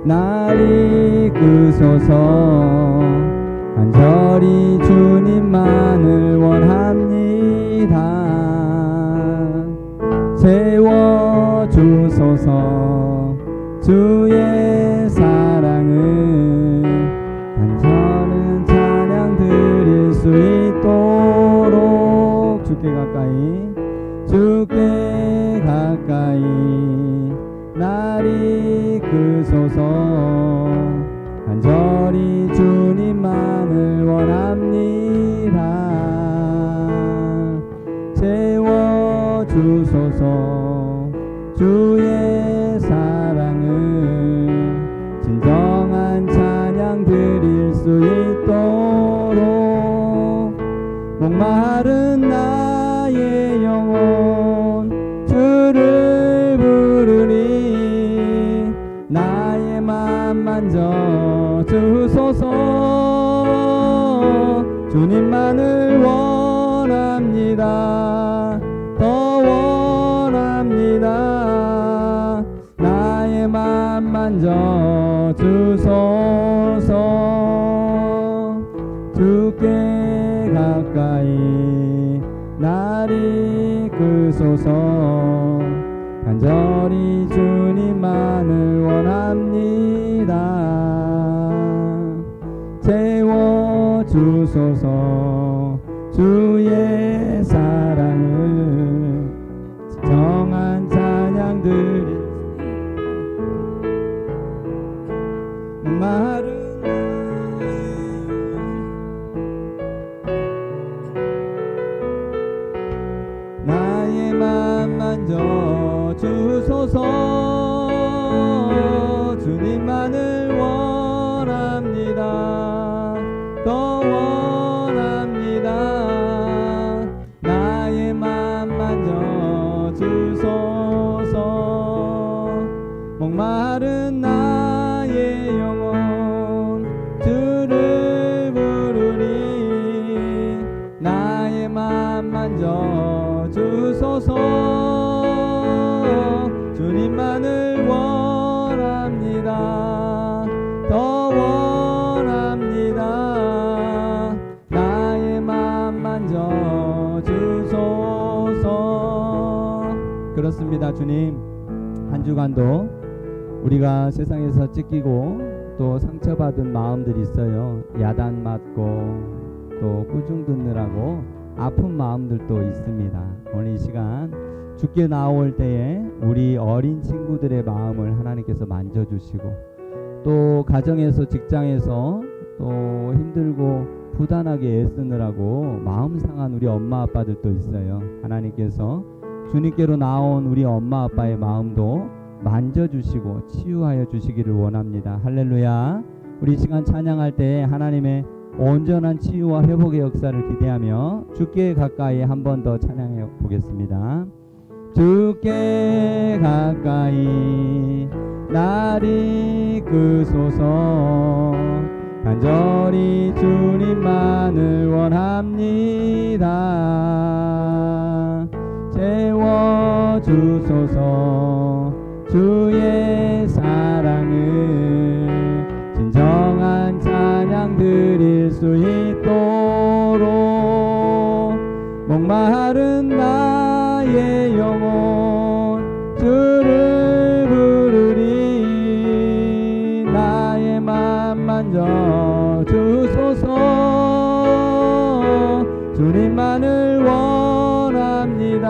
날 이끄소서. 간절히 주님만을 원합니다. 세워주소서. 주의 사랑을 간절한 찬양 드릴 수 있도록 주께 가까이 날 이끄소서. 간절히 주님만을 원합니다. 채워주소서. 주의 사랑을 진정한 찬양 드릴 수 있도록 목마른 나의 영혼 주를 부르니 나의 맘 만져 주소서. 주님만을 원합니다. 더 원합니다. 나의 맘 만져 주소서. 주께 가까이 날 이끄소서. 간절히 주님만을 원합니다. 채워주소서. 주의 사랑을 정한 찬양 드릴 마른 나의 맘 만져 주소서. 주님만을 원합니다. 더 원합니다. 나의 맘 만져 주소서. 목마른 나의 영혼 주를 부르니 나의 맘 만져 주소서. 주님만을 원합니다. 더 원합니다. 나의 맘 만져 주소서. 그렇습니다. 주님, 한 주간도 우리가 세상에서 찢기고 또 상처받은 마음들이 있어요. 야단 맞고 또 꾸중 듣느라고 아픈 마음들도 있습니다. 오늘 이 시간 주께 나올 때에 우리 어린 친구들의 마음을 하나님께서 만져주시고 또 가정에서 직장에서 또 힘들고 부단하게 애쓰느라고 마음 상한 우리 엄마 아빠들도 있어요. 하나님께서 주님께로 나온 우리 엄마 아빠의 마음도 만져주시고 치유하여 주시기를 원합니다. 할렐루야. 우리 시간 찬양할 때 하나님의 온전한 치유와 회복의 역사를 기대하며 주께 가까이 한 번 더 찬양해 보겠습니다. 주께 가까이 날 이끄소서. 간절히 주님만을 원합니다. 채워주소서. 주의 사랑을 진정한 찬양 드릴 수 있도록 목마른 나의 영혼 주를 부르리 나의 맘 만져 주소서. 주님만을 원합니다.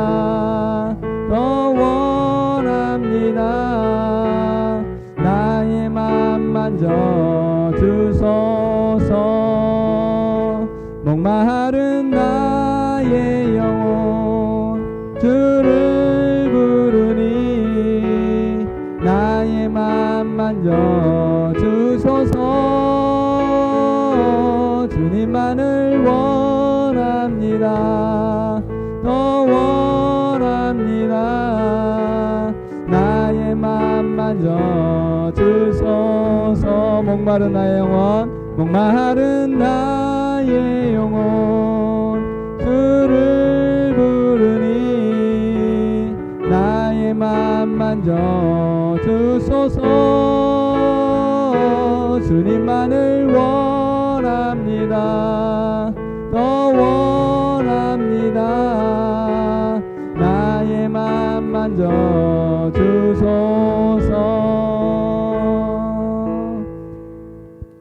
더 원합니다. 나의 맘 만져 주소서. 목마른 나의 영혼 주를 부르니 나의 맘 만져 주소서. 주님만을 원합니다. 더 원합니다. 나의 맘 만져 주소서. 목마른 나의 영혼 목마른 나의 영혼 주를 부르니 나의 맘 만져 주소서. 주님만을 원합니다. 더 원합니다. 나의 맘 만져주소서.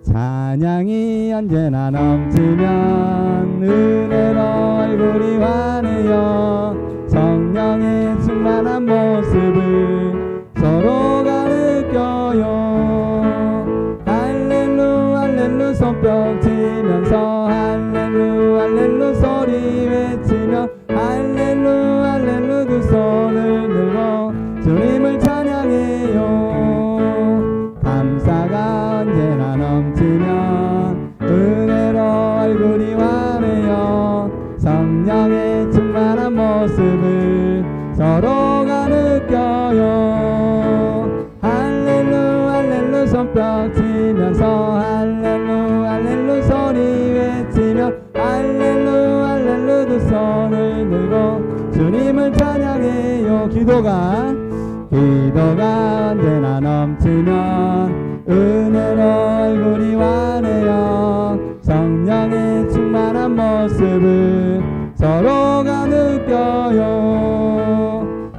찬양이 언제나 넘치면 은혜로 얼굴이 환해요. 성령의 충만한 모습을 서로가 느껴요. 할렐루 할렐루 손뼉 치면서 할렐루 할렐루 소리 외치며 할렐루 할렐루 두 손을 들고 주님을 찬양해요. 감사가 언제나 넘치면 은혜로 얼굴이 환해요. 성령의 충만한 모습을 서로가 느껴요. 할렐루 할렐루 손뼉 치면서 할렐루 할렐루 소리 외치며 할렐루 할렐루 두 손을 들고 주님을 찬양해요. 기도가 언제나 넘치면 은혜로 얼굴이 환해요. 성령의 충만한 모습을 서로가 느껴요.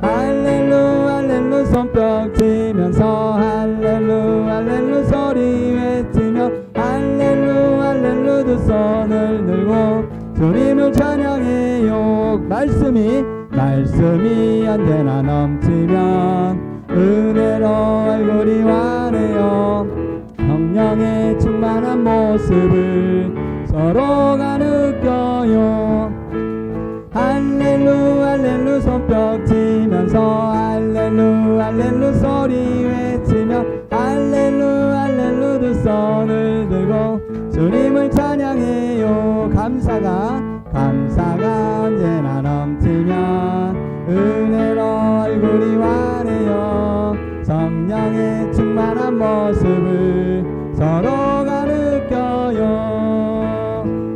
할렐루 할렐루 손뼉 치면서 할렐루 할렐루 소리 외치며 할렐루 할렐루 두 손을 들고 주님을 찬양해요. 말씀이 언제나 넘치면 은혜로 얼굴이 환해요. 성령의 충만한 모습을 서로가 느껴요. 할렐루 할렐루 손뼉 치면서 할렐루 할렐루 소리 외치며 할렐루 할렐루 두 손을 들고 주님을 찬양해요. 감사가 언제나 넘치면 은혜로 얼굴이 환해요. 성령의 충만한 모습을 서로가 느껴요.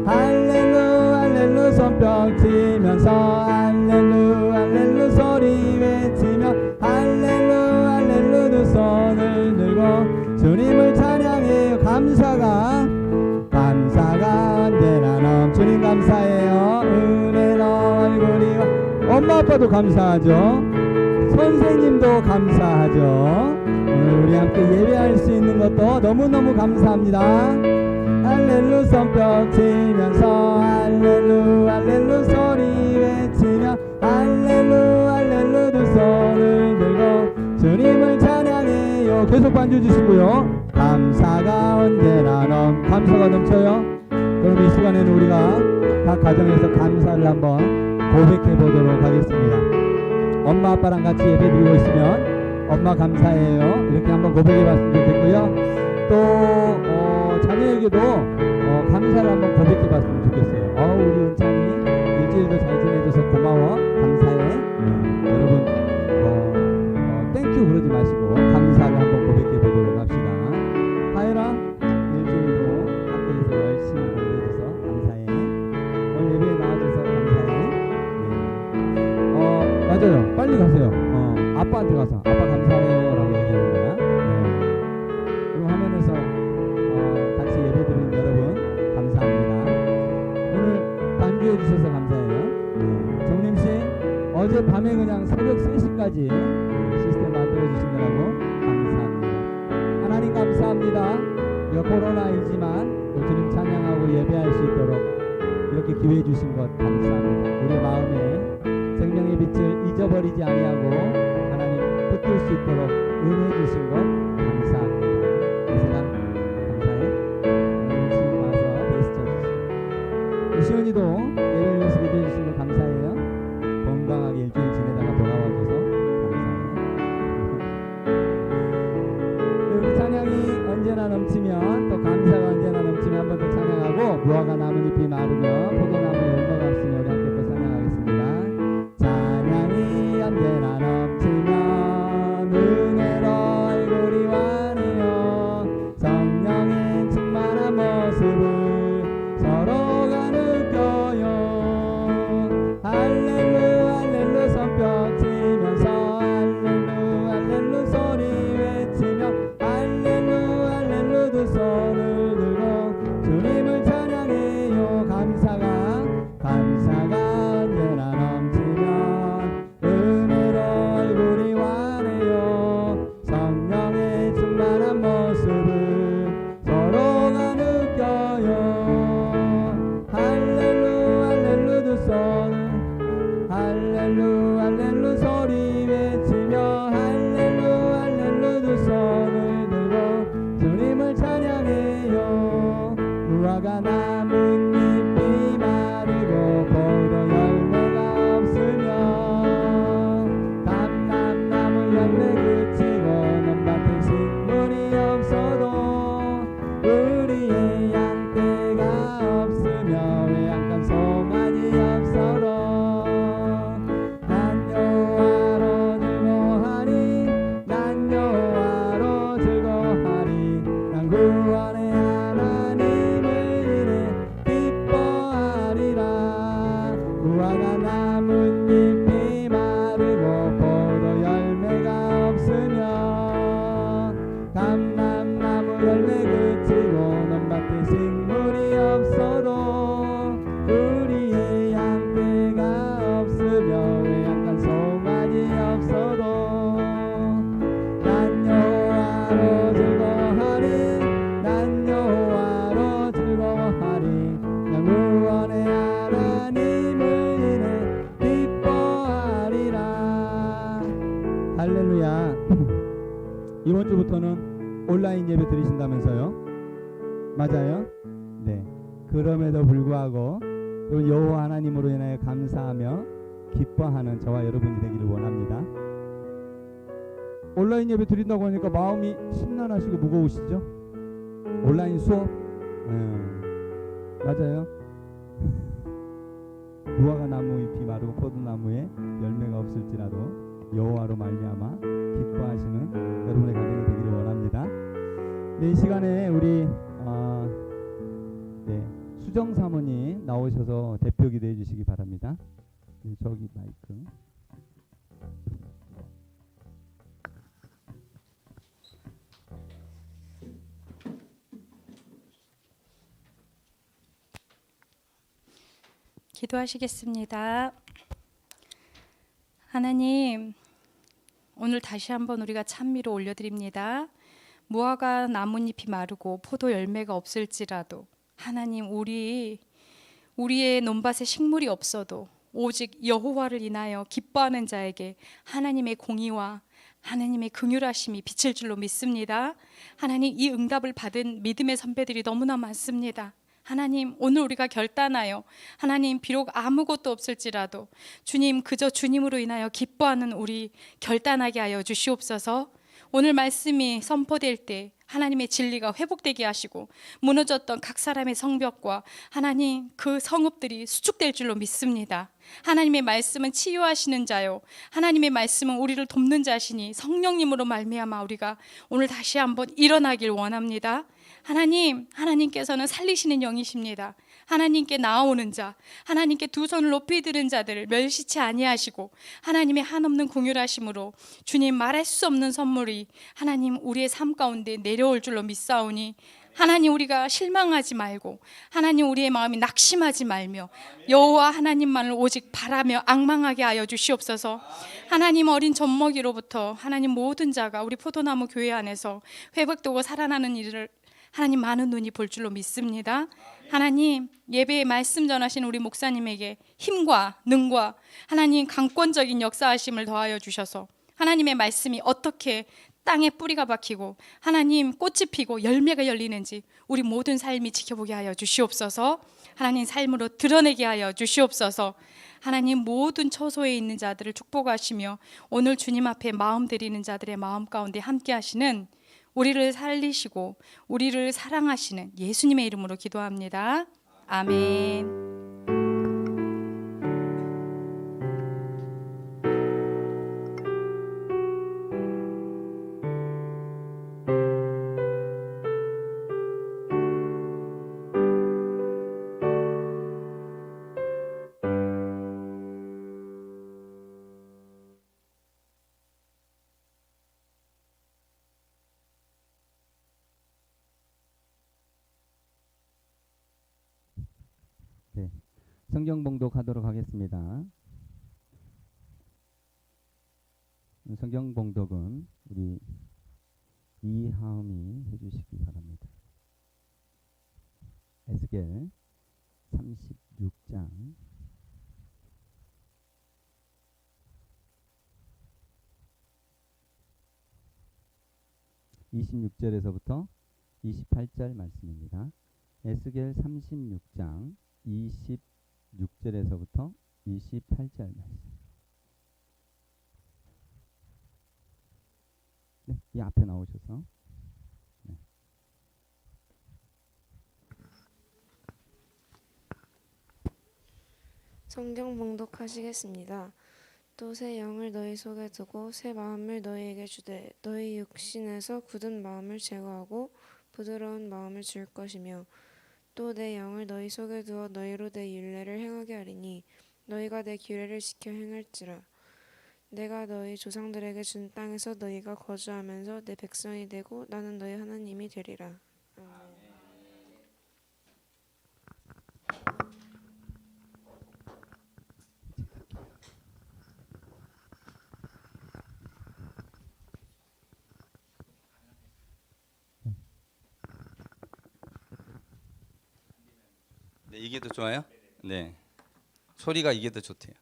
할렐루 할렐루 손뼉 치면서 할렐루 할렐루 소리 외치며 할렐루 할렐루 두 손을 들고 주님을 찬양해요. 감사가 언제나 주님 감사해요. 은혜로 얼굴이 엄마 아빠도 감사하죠. 선생님도 감사하죠. 오늘 우리 함께 예배할 수 있는 것도 너무너무 감사합니다. 할렐루 손뼉 치면서 할렐루 할렐루 소리 외치며 할렐루 할렐루 두 손을 들고 주님을 찬양해요. 계속 반주 주시고요. 감사가 넘쳐요. 그럼 이 시간에는 우리가 각 가정에서 감사를 한번 고백해 보도록 하겠습니다. 엄마 아빠랑 같이 예배 드리고 있으면 엄마 감사해요 이렇게 한번 고백해 봤으면 좋겠고요. 또 자녀에게도 감사를 한번 고백해 봤으면 좋겠어요. 우리 은찬이 일주일도 잘 지내줘서 고마워 감사해. 여러분 땡큐 그러지 마시고 감사를 한번 고백해 보도록 합시다. 하연아 일주일도 학교에서 열심히 공부해줘서 감사해. 오늘 예배에 나와줘서 감사해. 맞아요. 빨리 가세요. 아빠한테 가서 아빠 감사해요 라고 얘기하는 거야. 그리고 화면에서 같이 예배 드리는 여러분 감사합니다. 오늘 반주해 주셔서 감사해요. 정림씨 어제 밤에 그냥 새벽 3시까지 시스템 만들어 주시느라고 감사합니다. 하나님 감사합니다. 코로나이지만 주님 찬양하고 예배할 수 있도록 이렇게 기회 주신 것 감사합니다. 우리 마음에 생명의 빛을 잊어버리지 아니하고 하나님 붙들 수 있도록 은혜 주신 것 감사합니다. 이 시간 감사해. 지금 와서 베이스 쳐주시고 시온이도 예배를 위해서 기도해 주신 것 감사해요. 건강하게 일주일 지내다가 돌아와줘서 감사해요. 우리 찬양이 언제나 넘치면 또 감사가 언제나 넘치면 한 번 더 찬양하고 무화과 나뭇잎이 마르며 포도나무 열매가 없으며 우리 함께 또 찬양하겠습니다. 찬양이 언제나 넘치면 은혜로 얼굴이 환해요. 성령의 충만한 모습을 서로가 느껴요. 할렐루 할렐루 손뼉 치면서 할렐루 할렐루 소리 외치며 할렐루 할렐루 두 손 무화과 나뭇잎이 마르고 포도 열매가 없으며 감람나무 열매 그치고 논밭에 식물이 없어도 우리의 양떼가 없으며 외양간 송아지 없어도 난 여호와로 즐거워하리 난 여호와로 즐거워하리 난 구원의 하나님을 인해 기뻐하리라. 무화과 나뭇잎이 마르고 포도 열매가 없으며 감람나무 열매 그치고 논밭에 식물이 없어도 우리의 양떼가 없으며 외양간 송아지 없어도 난 여호와로 즐거워하리 난 여호와로 즐거워하리 난 구원의 하나님을 인해 기뻐하리라. 할렐루야. 이번 주부터는 온라인 예배 드리신다면서요? 맞아요? 네. 그럼에도 불구하고 여호와 하나님으로 인하여 감사하며 기뻐하는 저와 여러분이 되기를 원합니다. 온라인 예배 드린다고 하니까 마음이 심란하시고 무거우시죠? 온라인 수업? 맞아요. 무화과 나무 잎이 마르고 포도나무에 열매가 없을지라도 여호와로 말미암아 기뻐하시는 여러분의 가정이 되기를 원합니다. 네, 이 시간에 우리 수정 사모님 나오셔서 대표 기도해 주시기 바랍니다. 네, 저기 마이크. 기도하시겠습니다. 하나님, 오늘 다시 한번 우리가 찬미로 올려드립니다. 무화과 나뭇잎이 마르고 포도 열매가 없을지라도 하나님, 우리의 논밭에 식물이 없어도 오직 여호와를 인하여 기뻐하는 자에게 하나님의 공의와 하나님의 긍휼하심이 비칠 줄로 믿습니다. 하나님, 이 응답을 받은 믿음의 선배들이 너무나 많습니다. 하나님, 오늘 우리가 결단하여 하나님, 비록 아무것도 없을지라도 주님, 그저 주님으로 인하여 기뻐하는 우리 결단하게 하여 주시옵소서. 오늘 말씀이 선포될 때 하나님의 진리가 회복되게 하시고 무너졌던 각 사람의 성벽과 하나님 그 성읍들이 수축될 줄로 믿습니다. 하나님의 말씀은 치유하시는 자요, 하나님의 말씀은 우리를 돕는 자시니 성령님으로 말미암아 우리가 오늘 다시 한번 일어나길 원합니다. 하나님께서는 살리시는 영이십니다. 하나님께 나아오는 자, 하나님께 두 손을 높이 드는 자들을 멸시치 아니하시고 하나님의 한없는 긍휼하심으로 주님, 말할 수 없는 선물이 하나님 우리의 삶 가운데 내려올 줄로 믿사오니 하나님, 우리가 실망하지 말고 하나님 우리의 마음이 낙심하지 말며 여호와 하나님만을 오직 바라며 앙망하게 하여 주시옵소서. 하나님, 어린 젖먹이로부터 하나님 모든 자가 우리 포도나무 교회 안에서 회복되고 살아나는 일을 하나님 많은 눈이 볼 줄로 믿습니다. 하나님, 예배에 말씀 전하신 우리 목사님에게 힘과 능과 하나님 강권적인 역사하심을 더하여 주셔서 하나님의 말씀이 어떻게 땅에 뿌리가 박히고 하나님 꽃이 피고 열매가 열리는지 우리 모든 삶이 지켜보게 하여 주시옵소서. 하나님, 삶으로 드러내게 하여 주시옵소서. 하나님, 모든 처소에 있는 자들을 축복하시며 오늘 주님 앞에 마음 드리는 자들의 마음 가운데 함께 하시는 우리를 살리시고 우리를 사랑하시는 예수님의 이름으로 기도합니다. 아멘. 네, 성경 봉독하도록 하겠습니다. 성경 봉독은 우리 이하음이 해주시기 바랍니다. 에스겔 36장 26절에서부터 28절 말씀입니다. 에스겔 36장 26절에서부터 28절 말씀. 네, 이 앞에 나오셔서. 네. 성경 봉독하시겠습니다. 또 새 영을 너희 속에 두고 새 마음을 너희에게 주되 너희 육신에서 굳은 마음을 제거하고 부드러운 마음을 줄 것이며 또 내 영을 너희 속에 두어 너희로 내 율례를 행하게 하리니 너희가 내 규례를 지켜 행할지라. 내가 너희 조상들에게 준 땅에서 너희가 거주하면서 내 백성이 되고 나는 너희 하나님이 되리라. 네, 이게 더 좋아요? 네. 소리가 이게 더 좋대요.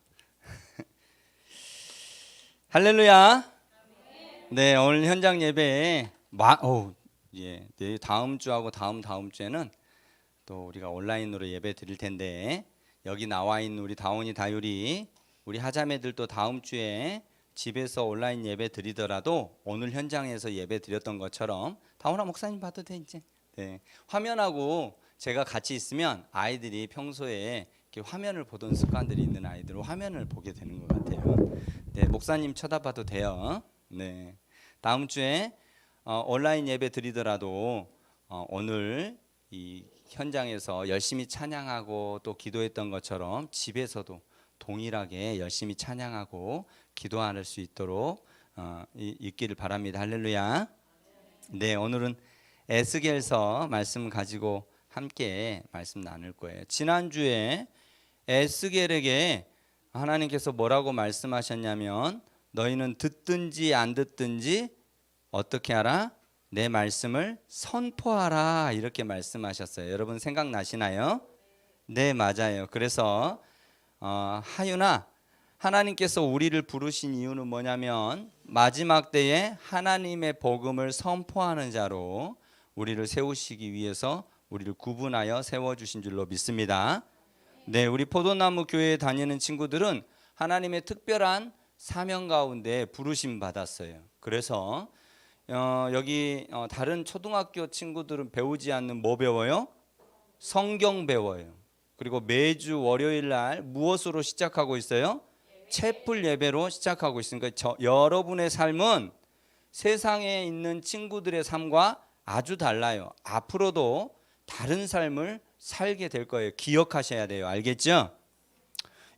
할렐루야. 네, 오늘 현장 예배에 예, 네, 다음 주하고 다음 주에는 또 우리가 온라인으로 예배 드릴 텐데 여기 나와 있는 우리 다온이 다율이 우리 하자매들도 다음 주에 집에서 온라인 예배 드리더라도 오늘 현장에서 예배 드렸던 것처럼 다온아 목사님 봐도 돼 이제. 네, 화면하고 제가 같이 있으면 아이들이 평소에 이렇게 화면을 보던 습관들이 있는 아이들은 화면을 보게 되는 것 같아요. 네, 목사님 쳐다봐도 돼요. 네, 다음 주에 온라인 예배 드리더라도 오늘 이 현장에서 열심히 찬양하고 또 기도했던 것처럼 집에서도 동일하게 열심히 찬양하고 기도할 수 있도록 있기를 바랍니다. 할렐루야. 네, 오늘은 에스겔서 말씀 가지고 함께 말씀 나눌 거예요. 지난주에 에스겔에게 하나님께서 뭐라고 말씀하셨냐면 너희는 듣든지 안 듣든지 어떻게 하라? 내 말씀을 선포하라 이렇게 말씀하셨어요. 여러분 생각나시나요? 네, 맞아요. 그래서 하윤아, 하나님께서 우리를 부르신 이유는 뭐냐면 마지막 때에 하나님의 복음을 선포하는 자로 우리를 세우시기 위해서 우리를 구분하여 세워주신 줄로 믿습니다. 네, 우리 포도나무 교회에 다니는 친구들은 하나님의 특별한 사명 가운데 부르심 받았어요. 그래서 여기 다른 초등학교 친구들은 배우지 않는 뭐 배워요? 성경 배워요. 그리고 매주 월요일 날 무엇으로 시작하고 있어요? 채플 예배로 시작하고 있으니까 여러분의 삶은 세상에 있는 친구들의 삶과 아주 달라요. 앞으로도 다른 삶을 살게 될 거예요. 기억하셔야 돼요. 알겠죠?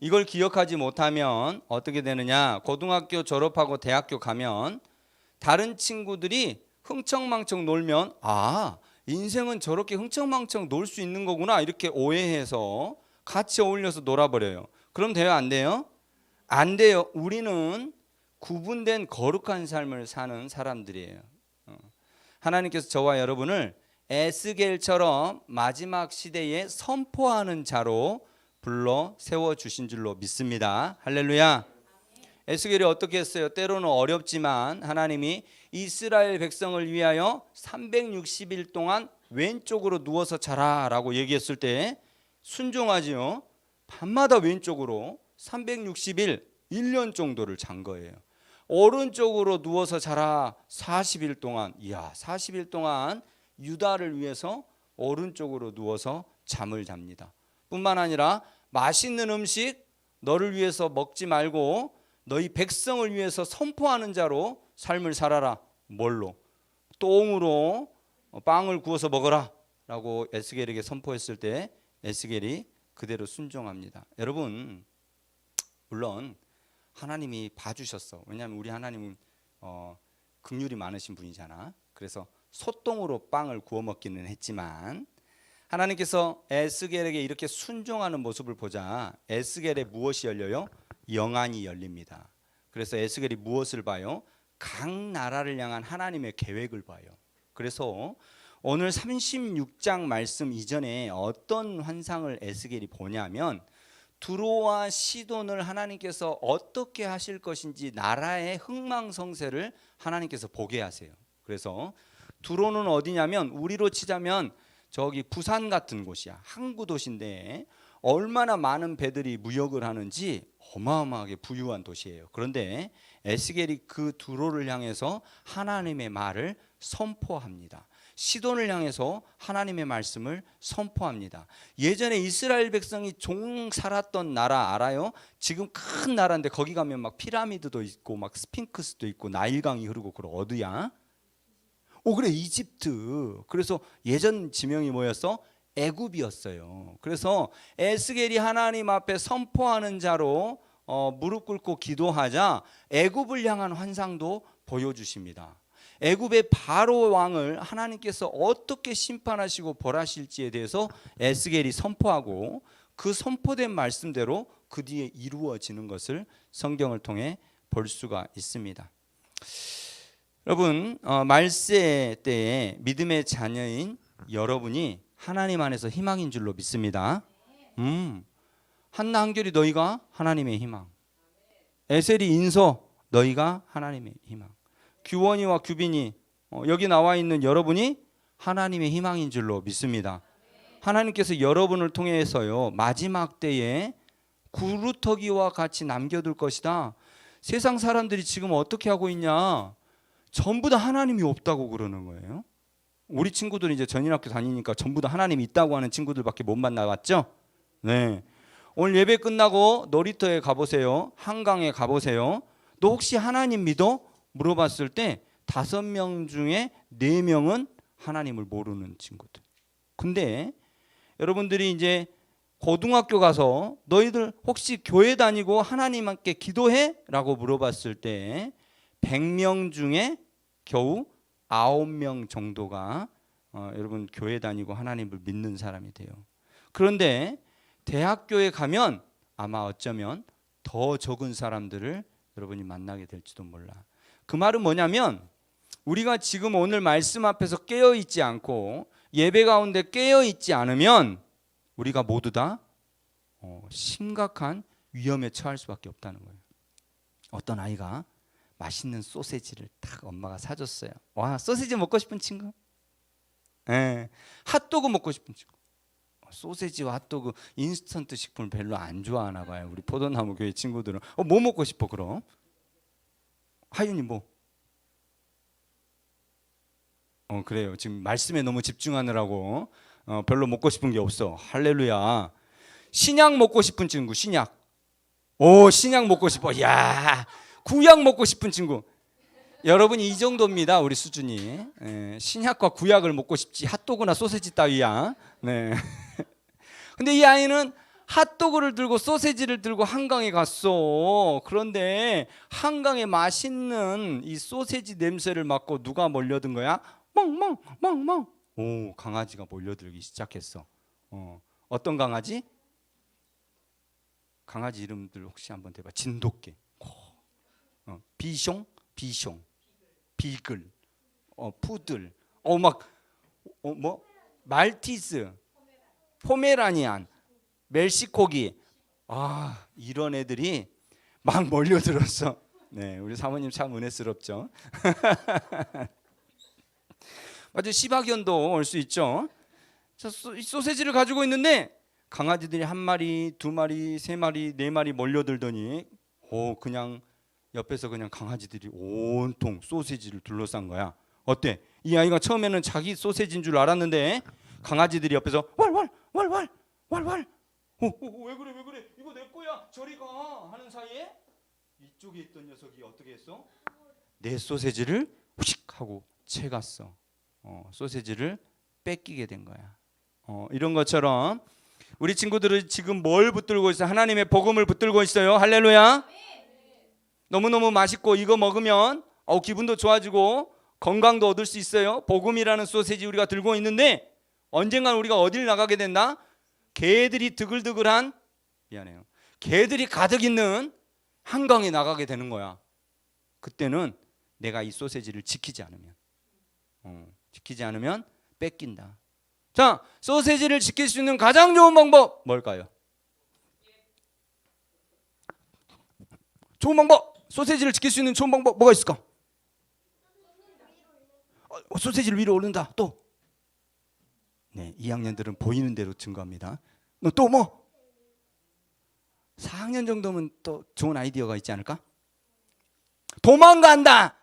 이걸 기억하지 못하면 어떻게 되느냐? 고등학교 졸업하고 대학교 가면 다른 친구들이 흥청망청 놀면 인생은 저렇게 흥청망청 놀 수 있는 거구나 이렇게 오해해서 같이 어울려서 놀아버려요. 그럼 돼요? 안 돼요? 안 돼요. 우리는 구분된 거룩한 삶을 사는 사람들이에요. 하나님께서 저와 여러분을 에스겔처럼 마지막 시대에 선포하는 자로 불러 세워주신 줄로 믿습니다. 할렐루야. 에스겔이 어떻게 했어요? 때로는 어렵지만 하나님이 이스라엘 백성을 위하여 360일 동안 왼쪽으로 누워서 자라 라고 얘기했을 때 순종하지요. 밤마다 왼쪽으로 360일 1년 정도를 잔 거예요. 오른쪽으로 누워서 자라 40일 동안 40일 동안 유다를 위해서 오른쪽으로 누워서 잠을 잡니다. 뿐만 아니라 맛있는 음식 너를 위해서 먹지 말고 너희 백성을 위해서 선포하는 자로 삶을 살아라. 뭘로? 똥으로 빵을 구워서 먹어라 라고 에스겔에게 선포했을 때 에스겔이 그대로 순종합니다. 여러분, 물론 하나님이 봐주셨어. 왜냐하면 우리 하나님은 긍휼이 많으신 분이잖아. 그래서 소똥으로 빵을 구워 먹기는 했지만 하나님께서 에스겔에게 이렇게 순종하는 모습을 보자 에스겔에 무엇이 열려요? 영안이 열립니다. 그래서 에스겔이 무엇을 봐요? 각 나라를 향한 하나님의 계획을 봐요. 그래서 오늘 36장 말씀 이전에 어떤 환상을 에스겔이 보냐면 두로와 시돈을 하나님께서 어떻게 하실 것인지 나라의 흥망성쇠를 하나님께서 보게 하세요. 그래서 두로는 어디냐면 우리로 치자면 저기 부산 같은 곳이야. 항구 도시인데 얼마나 많은 배들이 무역을 하는지 어마어마하게 부유한 도시예요. 그런데 에스겔이 그 두로를 향해서 하나님의 말을 선포합니다. 시돈을 향해서 하나님의 말씀을 선포합니다. 예전에 이스라엘 백성이 종 살았던 나라 알아요? 지금 큰 나라인데 거기 가면 막 피라미드도 있고 막 스핑크스도 있고 나일강이 흐르고 그럼 어디야? 그래, 이집트. 그래서 예전 지명이 뭐였어? 애굽이었어요. 그래서 에스겔이 하나님 앞에 선포하는 자로 무릎 꿇고 기도하자 애굽을 향한 환상도 보여주십니다. 애굽의 바로 왕을 하나님께서 어떻게 심판하시고 벌하실지에 대해서 에스겔이 선포하고 그 선포된 말씀대로 그 뒤에 이루어지는 것을 성경을 통해 볼 수가 있습니다. 여러분, 말세 때에 믿음의 자녀인 여러분이 하나님 안에서 희망인 줄로 믿습니다. 한나 한결이 너희가 하나님의 희망, 에셀이 인서 너희가 하나님의 희망, 규원이와 규빈이 여기 나와 있는 여러분이 하나님의 희망인 줄로 믿습니다. 하나님께서 여러분을 통해서요 마지막 때에 구루터기와 같이 남겨둘 것이다. 세상 사람들이 지금 어떻게 하고 있냐? 전부 다 하나님이 없다고 그러는 거예요. 우리 친구들은 이제 전인학교 다니니까 전부 다 하나님이 있다고 하는 친구들밖에 못 만나봤죠? 네. 오늘 예배 끝나고 놀이터에 가보세요. 한강에 가보세요. 너 혹시 하나님 믿어? 물어봤을 때 5명 중에 4명은 하나님을 모르는 친구들. 근데 여러분들이 이제 고등학교 가서 너희들 혹시 교회 다니고 하나님께 기도해? 라고 물어봤을 때 100명 중에 겨우 9명 정도가 여러분 교회 다니고 하나님을 믿는 사람이 돼요. 그런데 대학교에 가면 아마 어쩌면 더 적은 사람들을 여러분이 만나게 될지도 몰라. 그 말은 뭐냐면 우리가 지금 오늘 말씀 앞에서 깨어있지 않고 예배 가운데 깨어있지 않으면 우리가 모두 다 심각한 위험에 처할 수밖에 없다는 거예요. 어떤 아이가 맛있는 소세지를 딱 엄마가 사줬어요. 와, 소세지 먹고 싶은 친구? 네. 핫도그 먹고 싶은 친구. 소세지와 핫도그 인스턴트 식품을 별로 안 좋아하나 봐요. 우리 포도나무 교회 친구들은. 뭐 먹고 싶어 그럼? 하윤이 뭐? 그래요. 지금 말씀에 너무 집중하느라고 별로 먹고 싶은 게 없어. 할렐루야. 신약 먹고 싶은 친구, 신약. 신약 먹고 싶어. 야, 구약 먹고 싶은 친구. 여러분이 이 정도입니다. 우리 수준이. 신약과 구약을 먹고 싶지 핫도그나 소세지 따위야. 네. 근데 이 아이는 핫도그를 들고 소세지를 들고 한강에 갔어. 그런데 한강에 맛있는 이 소세지 냄새를 맡고 누가 몰려든 거야? 멍멍멍멍. 강아지가 몰려들기 시작했어. 어떤 강아지? 강아지 이름들 혹시 한번 대봐. 진돗개, 비숑, 비글, 푸들, 뭐 말티즈, 포메라니안, 멜시코기. 이런 애들이 막 몰려들었어. 네, 우리 사모님 참 은혜스럽죠. 맞아, 시바견도 올 수 있죠. 소세지를 가지고 있는데 강아지들이 1마리, 2마리, 3마리, 4마리 몰려들더니 그냥 옆에서 그냥 강아지들이 온통 소세지를 둘러싼 거야. 어때? 이 아이가 처음에는 자기 소세지인 줄 알았는데 강아지들이 옆에서 왈왈 왜 그래 이거 내 거야 저리 가 하는 사이에 이쪽에 있던 녀석이 어떻게 했어? 내 소세지를 후식 하고 채갔어. 소세지를 뺏기게 된 거야. 이런 것처럼 우리 친구들은 지금 뭘 붙들고 있어요? 하나님의 복음을 붙들고 있어요. 할렐루야. 너무너무 맛있고 이거 먹으면 기분도 좋아지고 건강도 얻을 수 있어요. 복음이라는 소세지 우리가 들고 있는데 언젠간 우리가 어딜 나가게 된다? 개들이 드글드글한 개들이 가득 있는 한강에 나가게 되는 거야. 그때는 내가 이 소세지를 지키지 않으면 뺏긴다. 자, 소세지를 지킬 수 있는 가장 좋은 방법 뭘까요? 좋은 방법, 소세지를 지킬 수 있는 좋은 방법 뭐가 있을까? 소세지를 위로 올린다. 또 네, 2학년들은 보이는 대로 증거합니다. 너 또 뭐? 4학년 정도면 또 좋은 아이디어가 있지 않을까? 도망간다.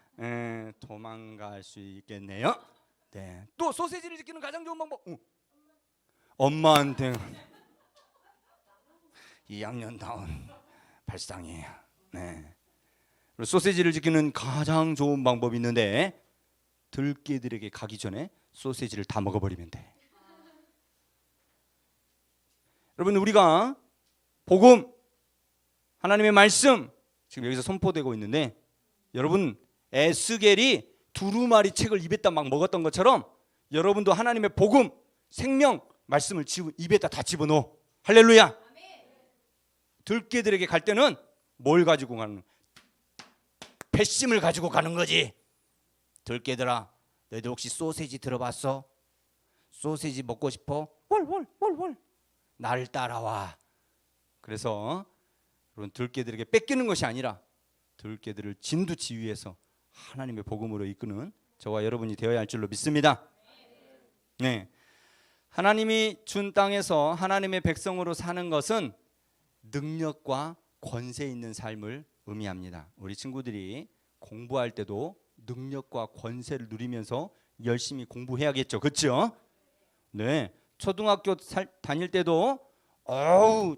도망갈 수 있겠네요. 네, 또 소시지를 지키는 가장 좋은 방법. 엄마한테 2학년다운 발상이에요. 네. 그리고 소시지를 지키는 가장 좋은 방법이 있는데 들깨들에게 가기 전에 소시지를 다 먹어버리면 돼. 여러분, 우리가 복음, 하나님의 말씀 지금 여기서 선포되고 있는데, 여러분 에스겔이 두루마리 책을 입에다 막 먹었던 것처럼 여러분도 하나님의 복음, 생명, 말씀을 입에다 다 집어넣어. 할렐루야. 들깨들에게 갈 때는 뭘 가지고 가는? 배심을 가지고 가는 거지. 들깨들아, 너희들 혹시 소세지 들어봤어? 소세지 먹고 싶어? 월월월월 나를 따라와. 그래서 여러분, 들깨들에게 뺏기는 것이 아니라 들깨들을 진두지휘해서 하나님의 복음으로 이끄는 저와 여러분이 되어야 할 줄로 믿습니다. 네, 하나님이 준 땅에서 하나님의 백성으로 사는 것은 능력과 권세 있는 삶을 의미합니다. 우리 친구들이 공부할 때도 능력과 권세를 누리면서 열심히 공부해야겠죠. 그렇죠? 네, 초등학교 다닐 때도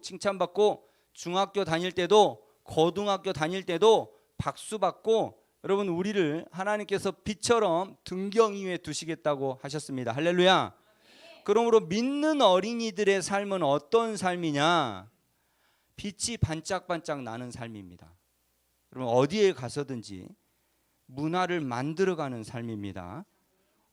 칭찬받고, 중학교 다닐 때도, 고등학교 다닐 때도 박수 받고, 여러분 우리를 하나님께서 빛처럼 등경 위에 두시겠다고 하셨습니다. 할렐루야. 그러므로 믿는 어린이들의 삶은 어떤 삶이냐? 빛이 반짝반짝 나는 삶입니다. 여러분, 어디에 가서든지 문화를 만들어가는 삶입니다.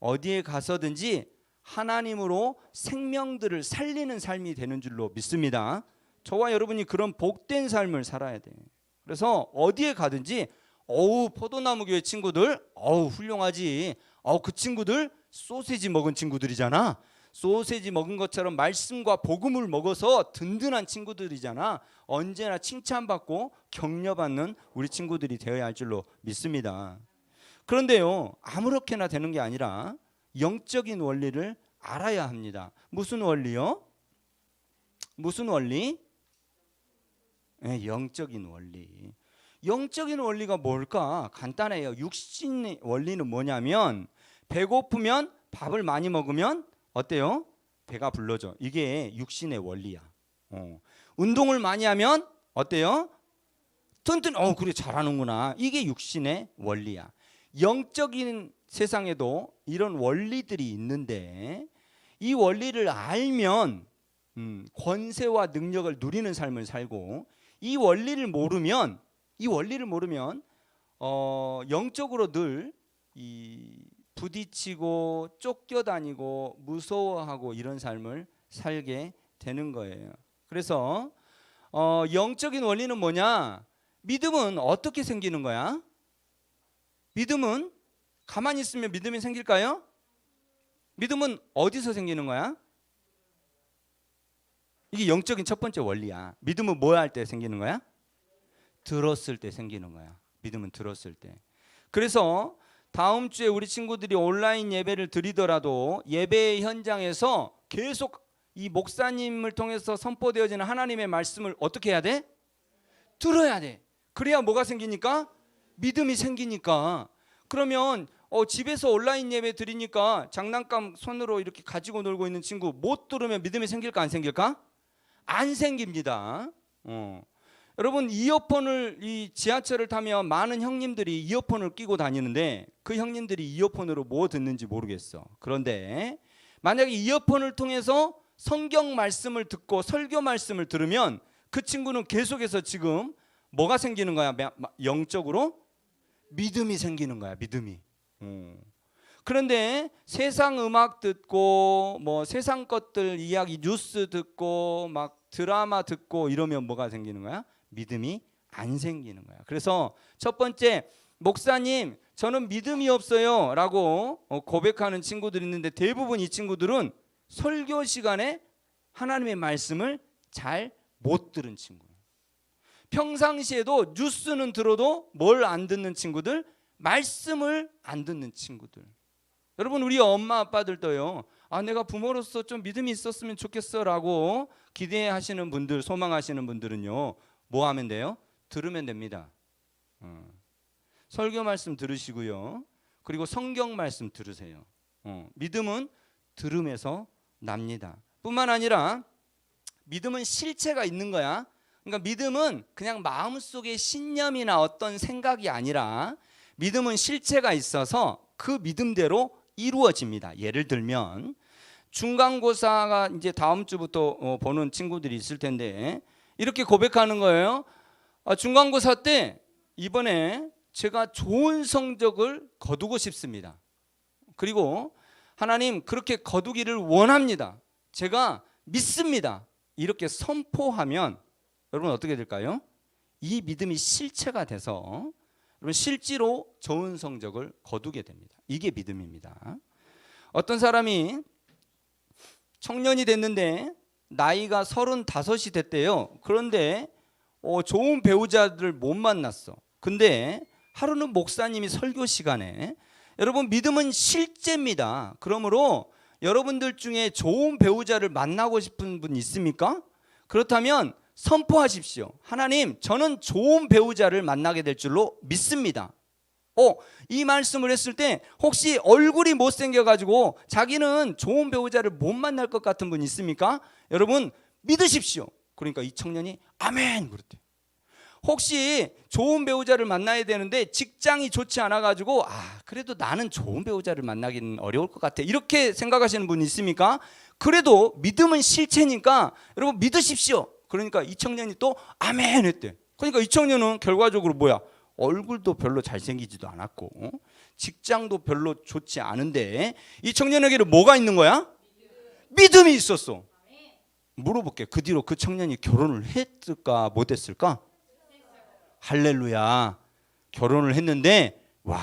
어디에 가서든지 하나님으로 생명들을 살리는 삶이 되는 줄로 믿습니다. 저와 여러분이 그런 복된 삶을 살아야 돼요. 그래서 어디에 가든지 포도나무 교회 친구들 훌륭하지. 그 친구들 소세지 먹은 친구들이잖아. 소세지 먹은 것처럼 말씀과 복음을 먹어서 든든한 친구들이잖아. 언제나 칭찬받고 격려받는 우리 친구들이 되어야 할 줄로 믿습니다. 그런데요, 아무렇게나 되는 게 아니라 영적인 원리를 알아야 합니다. 무슨 원리요? 무슨 원리? 네, 영적인 원리. 영적인 원리가 뭘까? 간단해요. 육신의 원리는 뭐냐면, 배고프면 밥을 많이 먹으면 어때요? 배가 불러져. 이게 육신의 원리야. 운동을 많이 하면 어때요? 튼튼. 그래, 잘하는구나. 이게 육신의 원리야. 영적인 세상에도 이런 원리들이 있는데, 이 원리를 알면 권세와 능력을 누리는 삶을 살고, 이 원리를 모르면 영적으로 늘 부딪히고 쫓겨다니고 무서워하고 이런 삶을 살게 되는 거예요. 그래서 영적인 원리는 뭐냐? 믿음은 어떻게 생기는 거야? 믿음은 가만히 있으면 믿음이 생길까요? 믿음은 어디서 생기는 거야? 이게 영적인 첫 번째 원리야. 믿음은 뭐 할 때 생기는 거야? 들었을 때 생기는 거야. 믿음은 들었을 때. 그래서 다음 주에 우리 친구들이 온라인 예배를 드리더라도 예배 현장에서 계속 이 목사님을 통해서 선포되어지는 하나님의 말씀을 어떻게 해야 돼? 들어야 돼. 그래야 뭐가 생기니까? 믿음이 생기니까. 그러면 집에서 온라인 예배 드리니까 장난감 손으로 이렇게 가지고 놀고 있는 친구 못 들으면 믿음이 생길까 안 생길까? 안 생깁니다. 여러분, 이어폰을 이 지하철을 타면 많은 형님들이 이어폰을 끼고 다니는데 그 형님들이 이어폰으로 뭐 듣는지 모르겠어. 그런데 만약에 이어폰을 통해서 성경 말씀을 듣고 설교 말씀을 들으면 그 친구는 계속해서 지금 뭐가 생기는 거야? 영적으로 믿음이 생기는 거야. 믿음이. 그런데 세상 음악 듣고 뭐 세상 것들 이야기 뉴스 듣고 막 드라마 듣고 이러면 뭐가 생기는 거야? 믿음이 안 생기는 거야. 그래서 첫 번째, 목사님 저는 믿음이 없어요 라고 고백하는 친구들이 있는데 대부분 이 친구들은 설교 시간에 하나님의 말씀을 잘 못 들은 친구. 평상시에도 뉴스는 들어도 뭘 안 듣는 친구들? 말씀을 안 듣는 친구들. 여러분, 우리 엄마 아빠들도요, 내가 부모로서 좀 믿음이 있었으면 좋겠어라고 기대하시는 분들, 소망하시는 분들은요, 뭐 하면 돼요? 들으면 됩니다. 설교 말씀 들으시고요. 그리고 성경 말씀 들으세요. 믿음은 들음에서 납니다. 뿐만 아니라 믿음은 실체가 있는 거야. 그러니까 믿음은 그냥 마음속에 신념이나 어떤 생각이 아니라 믿음은 실체가 있어서 그 믿음대로 이루어집니다. 예를 들면 중간고사가 이제 다음 주부터 보는 친구들이 있을 텐데 이렇게 고백하는 거예요. 중간고사 때 이번에 제가 좋은 성적을 거두고 싶습니다. 그리고 하나님 그렇게 거두기를 원합니다. 제가 믿습니다. 이렇게 선포하면 여러분 어떻게 될까요? 이 믿음이 실체가 돼서 여러분 실제로 좋은 성적을 거두게 됩니다. 이게 믿음입니다. 어떤 사람이 청년이 됐는데 나이가 35이 됐대요. 그런데 좋은 배우자들 못 만났어. 근데 하루는 목사님이 설교 시간에 여러분 믿음은 실제입니다. 그러므로 여러분들 중에 좋은 배우자를 만나고 싶은 분 있습니까? 그렇다면 선포하십시오. 하나님, 저는 좋은 배우자를 만나게 될 줄로 믿습니다. 이 말씀을 했을 때 혹시 얼굴이 못생겨가지고 자기는 좋은 배우자를 못 만날 것 같은 분 있습니까? 여러분 믿으십시오. 그러니까 이 청년이 아멘 그랬대요. 혹시 좋은 배우자를 만나야 되는데 직장이 좋지 않아가지고 그래도 나는 좋은 배우자를 만나기는 어려울 것 같아 이렇게 생각하시는 분 있습니까? 그래도 믿음은 실체니까 여러분 믿으십시오. 그러니까 이 청년이 또 아멘 했대. 그러니까 이 청년은 결과적으로 뭐야? 얼굴도 별로 잘생기지도 않았고 직장도 별로 좋지 않은데 이 청년에게는 뭐가 있는 거야? 믿음이 있었어. 물어볼게. 그 뒤로 그 청년이 결혼을 했을까 못했을까? 할렐루야. 결혼을 했는데 와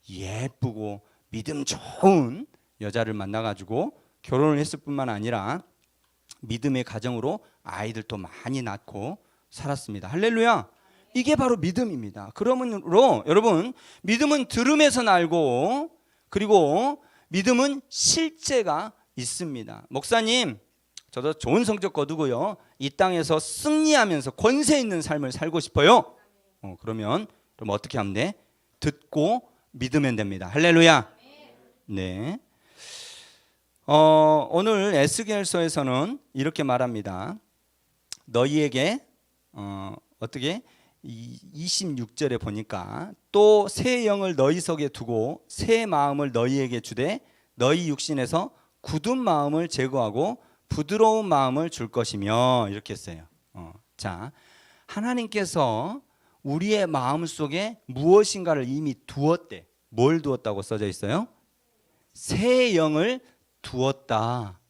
예쁘고 믿음 좋은 여자를 만나가지고 결혼을 했을 뿐만 아니라 믿음의 가정으로 아이들도 많이 낳고 살았습니다. 할렐루야. 이게 바로 믿음입니다. 그러므로 여러분 믿음은 들음에서 날고 그리고 믿음은 실제가 있습니다. 목사님 저도 좋은 성적 거두고요 이 땅에서 승리하면서 권세 있는 삶을 살고 싶어요. 그러면 어떻게 하면 돼? 듣고 믿으면 됩니다. 할렐루야. 네. 오늘 에스겔서에서는 이렇게 말합니다. 너희에게 어떻게 26절에 보니까 또 새 영을 너희 속에 두고 새 마음을 너희에게 주되 너희 육신에서 굳은 마음을 제거하고 부드러운 마음을 줄 것이며 이렇게 했어요. 자, 하나님께서 우리의 마음 속에 무엇인가를 이미 두었대. 뭘 두었다고 써져 있어요? 새 영을 두었다.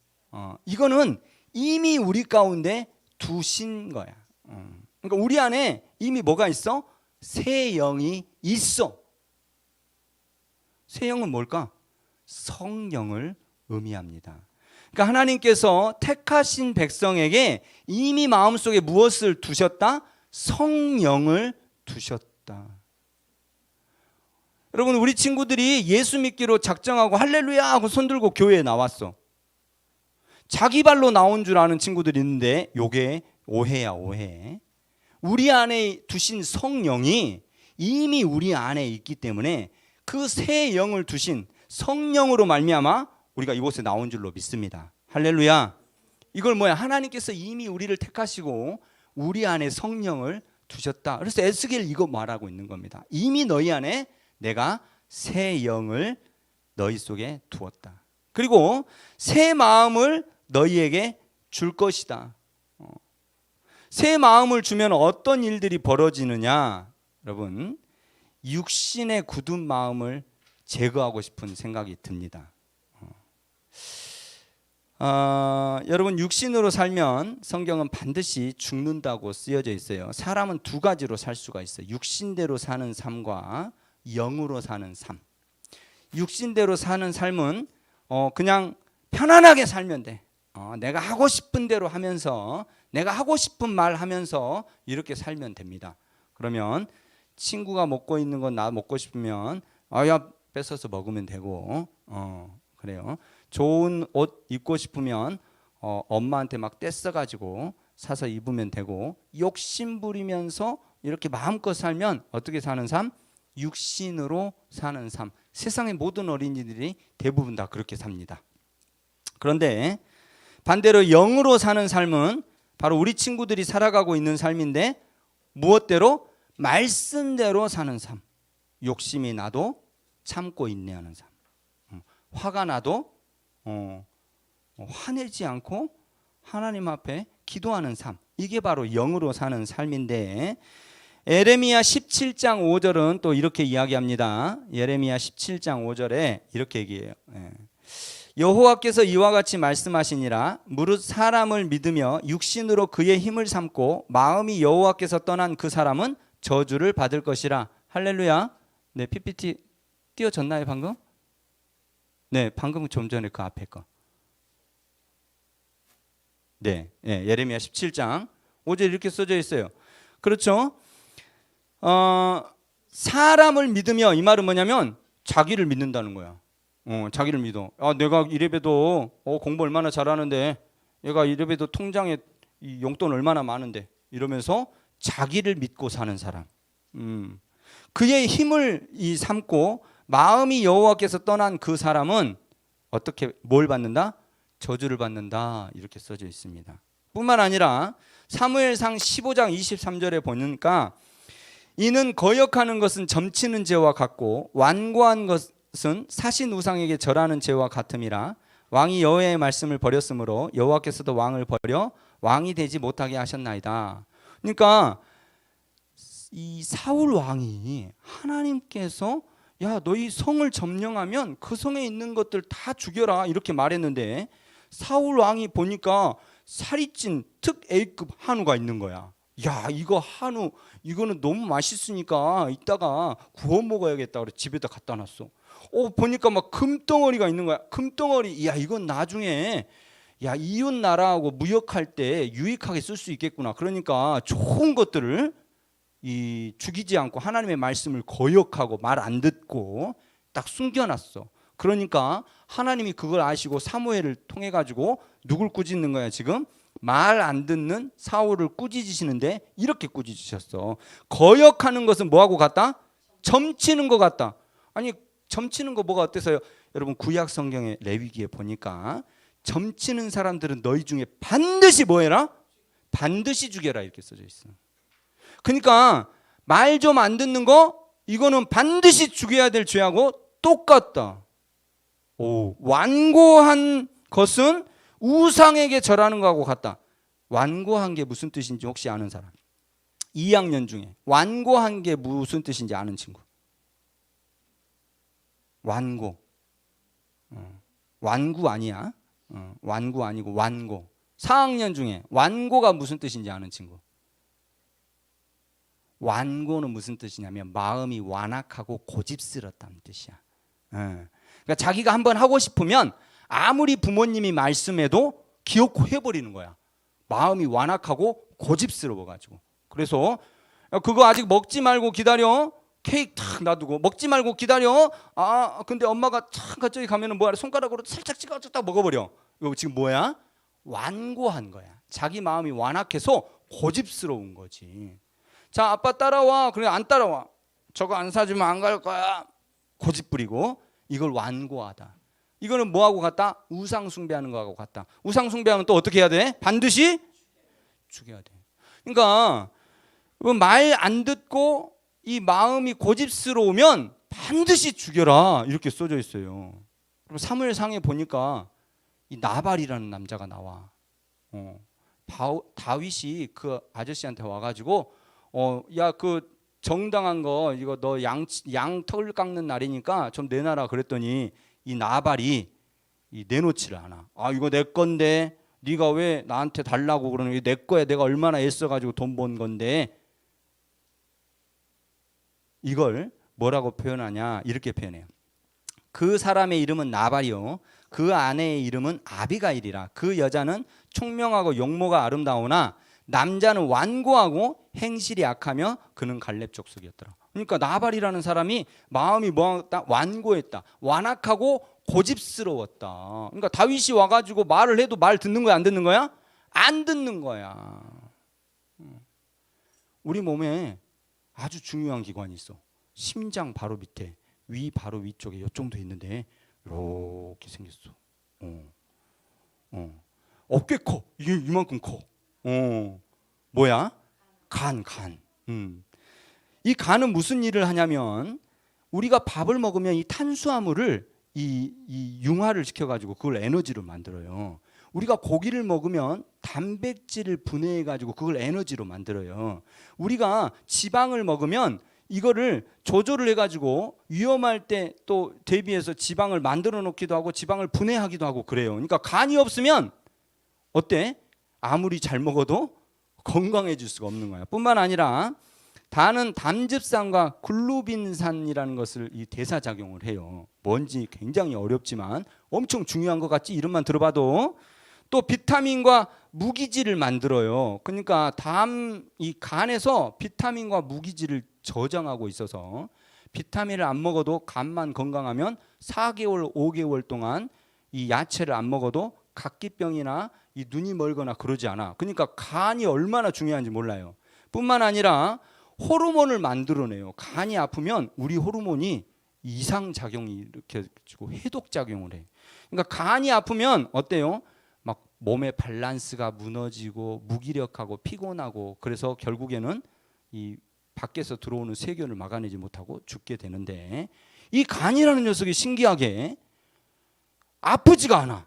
이거는 이미 우리 가운데 두신 거야. 그러니까 우리 안에 이미 뭐가 있어? 새 영이 있어. 새 영은 뭘까? 성령을 의미합니다. 그러니까 하나님께서 택하신 백성에게 이미 마음속에 무엇을 두셨다? 성령을 두셨다. 여러분 우리 친구들이 예수 믿기로 작정하고 할렐루야 하고 손들고 교회에 나왔어. 자기 발로 나온 줄 아는 친구들이 있는데 요게 오해야 오해. 우리 안에 두신 성령이 이미 우리 안에 있기 때문에 그 새 영을 두신 성령으로 말미암아 우리가 이곳에 나온 줄로 믿습니다. 할렐루야. 이걸 뭐야? 하나님께서 이미 우리를 택하시고 우리 안에 성령을 두셨다. 그래서 에스겔 이거 말하고 있는 겁니다. 이미 너희 안에 내가 새 영을 너희 속에 두었다. 그리고 새 마음을 너희에게 줄 것이다. 새 마음을 주면 어떤 일들이 벌어지느냐? 여러분 육신의 굳은 마음을 제거하고 싶은 생각이 듭니다. 여러분 육신으로 살면 성경은 반드시 죽는다고 쓰여져 있어요. 사람은 두 가지로 살 수가 있어요. 육신대로 사는 삶과 영으로 사는 삶. 육신대로 사는 삶은 그냥 편안하게 살면 돼. 내가 하고 싶은 대로 하면서 내가 하고 싶은 말 하면서 이렇게 살면 됩니다. 그러면 친구가 먹고 있는 건 나 먹고 싶으면 야 뺏어서 먹으면 되고 그래요. 좋은 옷 입고 싶으면 엄마한테 막 떼써가지고 사서 입으면 되고, 욕심 부리면서 이렇게 마음껏 살면 어떻게 사는 삶? 육신으로 사는 삶. 세상의 모든 어린이들이 대부분 다 그렇게 삽니다. 그런데 반대로 영으로 사는 삶은 바로 우리 친구들이 살아가고 있는 삶인데, 무엇대로? 말씀대로 사는 삶. 욕심이 나도 참고 인내하는 삶. 화가 나도 화내지 않고 하나님 앞에 기도하는 삶. 이게 바로 영으로 사는 삶인데, 예레미야 17장 5절은 또 이렇게 이야기합니다. 예레미야 17장 5절에 이렇게 얘기해요. 여호와께서 이와 같이 말씀하시니라. 무릇 사람을 믿으며 육신으로 그의 힘을 삼고 마음이 여호와께서 떠난 그 사람은 저주를 받을 것이라. 할렐루야. 네, PPT 띄워졌나요 방금? 네, 방금 좀 전에 그 앞에 거. 네, 예레미야 17장 5절 이렇게 써져 있어요. 그렇죠? 사람을 믿으며, 이 말은 뭐냐면 자기를 믿는다는 거야. 자기를 믿어. 내가 이래봬도 공부 얼마나 잘하는데, 얘가 이래봬도 통장에 이 용돈 얼마나 많은데, 이러면서 자기를 믿고 사는 사람. 그의 힘을 삼고 마음이 여호와께서 떠난 그 사람은 어떻게 뭘 받는다? 저주를 받는다. 이렇게 써져 있습니다. 뿐만 아니라 사무엘상 15장 23절에 보니까 이는 거역하는 것은 점치는 죄와 같고 완고한 것은 사신 우상에게 절하는 죄와 같음이라. 왕이 여호와의 말씀을 버렸으므로 여호와께서도 왕을 버려 왕이 되지 못하게 하셨나이다. 그러니까 이 사울 왕이 하나님께서 야, 너희 성을 점령하면 그 성에 있는 것들 다 죽여라 이렇게 말했는데, 사울 왕이 보니까 살이 찐 특 A급 한우가 있는 거야. 야, 이거 한우 이거는 너무 맛있으니까 이따가 구워 먹어야겠다 그래 집에다 갖다 놨어. 보니까 막 금덩어리가 있는 거야. 금덩어리. 야, 이건 나중에 야, 이웃 나라하고 무역할 때 유익하게 쓸 수 있겠구나. 그러니까 좋은 것들을 죽이지 않고 하나님의 말씀을 거역하고 말 안 듣고 딱 숨겨놨어. 그러니까 하나님이 그걸 아시고 사무엘을 통해 가지고 누굴 꾸짖는 거야 지금? 말 안 듣는 사울을 꾸짖으시는데 이렇게 꾸짖으셨어. 거역하는 것은 뭐하고 같다? 점치는 것 같다. 아니, 점치는 거 뭐가 어때서요? 여러분 구약 성경의 레위기에 보니까 점치는 사람들은 너희 중에 반드시 뭐 해라? 반드시 죽여라 이렇게 써져 있어. 그러니까 말 좀 안 듣는 거 이거는 반드시 죽여야 될 죄하고 똑같다. 완고한 것은 우상에게 절하는 거하고 같다. 완고한 게 무슨 뜻인지 혹시 아는 사람? 2학년 중에 완고한 게 무슨 뜻인지 아는 친구? 완고. 완구 아니야. 완구 아니고 완고. 4학년 중에 완고가 무슨 뜻인지 아는 친구? 완고는 무슨 뜻이냐면 마음이 완악하고 고집스럽다는 뜻이야. 그러니까 자기가 한번 하고 싶으면 아무리 부모님이 말씀해도 기어코 해버리는 거야. 마음이 완악하고 고집스러워가지고. 그래서 그거 아직 먹지 말고 기다려. 케이크 탁 놔두고 먹지 말고 기다려. 근데 엄마가 탁 갑자기 가면은 뭐야? 손가락으로 살짝 찍어서 딱 먹어버려. 이거 지금 뭐야? 완고한 거야. 자기 마음이 완악해서 고집스러운 거지. 자, 아빠 따라와. 그래, 안 따라와. 저거 안 사주면 안 갈 거야. 고집 부리고. 이걸 완고하다. 이거는 뭐하고 같다? 우상 숭배하는 거하고 같다. 우상 숭배하면 또 어떻게 해야 돼? 반드시 죽여야 돼. 그러니까 말 안 듣고 이 마음이 고집스러우면 반드시 죽여라 이렇게 써져 있어요. 그럼 사무엘상에 보니까 이 나발이라는 남자가 나와. 다윗이 그 아저씨한테 와가지고 야, 그 정당한 거 이거 너 양 털 깎는 날이니까 좀 내놔라 그랬더니 이 나발이 내놓지를 않아. 이거 내 건데 네가 왜 나한테 달라고 그러는? 내 거야. 내가 얼마나 애써가지고 돈 번 건데. 이걸 뭐라고 표현하냐? 이렇게 표현해요. 그 사람의 이름은 나발이요, 그 아내의 이름은 아비가일이라. 그 여자는 총명하고 용모가 아름다우나 남자는 완고하고 행실이 악하며 그는 갈렙 족속이었더라. 그러니까 나발이라는 사람이 마음이 뭐다? 완고했다. 완악하고 고집스러웠다. 그러니까 다윗이 와가지고 말을 해도 말 듣는 거야, 안 듣는 거야? 안 듣는 거야. 우리 몸에 아주 중요한 기관이 있어. 심장 바로 밑에, 위 바로 위쪽에 요 정도 있는데 이렇게 생겼어. 어깨 커. 이게 이만큼 커. 뭐야? 간. 이 간은 무슨 일을 하냐면 우리가 밥을 먹으면 이 탄수화물을 이 융화를 시켜가지고 그걸 에너지로 만들어요. 우리가 고기를 먹으면 단백질을 분해해가지고 그걸 에너지로 만들어요. 우리가 지방을 먹으면 이거를 조절을 해가지고 위험할 때 또 대비해서 지방을 만들어 놓기도 하고 지방을 분해하기도 하고 그래요. 그러니까 간이 없으면 어때? 아무리 잘 먹어도 건강해질 수가 없는 거야. 뿐만 아니라 단은 담즙산과 글루빈산이라는 것을 이 대사작용을 해요. 뭔지 굉장히 어렵지만 엄청 중요한 것 같지? 이름만 들어봐도. 또 비타민과 무기질을 만들어요. 그러니까 이 간에서 비타민과 무기질을 저장하고 있어서 비타민을 안 먹어도 간만 건강하면 4개월, 5개월 동안 이 야채를 안 먹어도 각기병이나 이 눈이 멀거나 그러지 않아. 그러니까 간이 얼마나 중요한지 몰라요. 뿐만 아니라 호르몬을 만들어내요. 간이 아프면 우리 호르몬이 이상작용이 이렇게 해독작용을 해. 그러니까 간이 아프면 어때요? 막 몸의 밸런스가 무너지고 무기력하고 피곤하고 그래서 결국에는 이 밖에서 들어오는 세균을 막아내지 못하고 죽게 되는데 이 간이라는 녀석이 신기하게 아프지가 않아.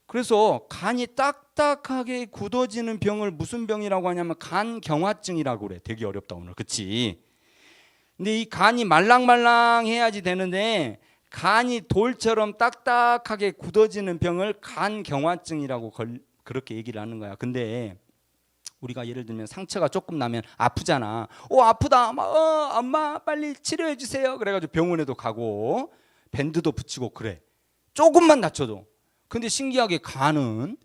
그래서 간이 딱딱하게 굳어지는 병을 무슨 병이라고 하냐면 간경화증이라고 그래. 되게 어렵다 오늘. 그치? 근데 이 간이 말랑말랑해야지 되는데 간이 돌처럼 딱딱하게 굳어지는 병을 간경화증이라고 그렇게 얘기를 하는 거야. 근데 우리가 예를 들면 상처가 조금 나면 아프잖아. 아프다. 엄마 빨리 치료해 주세요. 그래가지고 병원에도 가고 밴드도 붙이고 그래. 조금만 다쳐도. 근데 신기하게 간은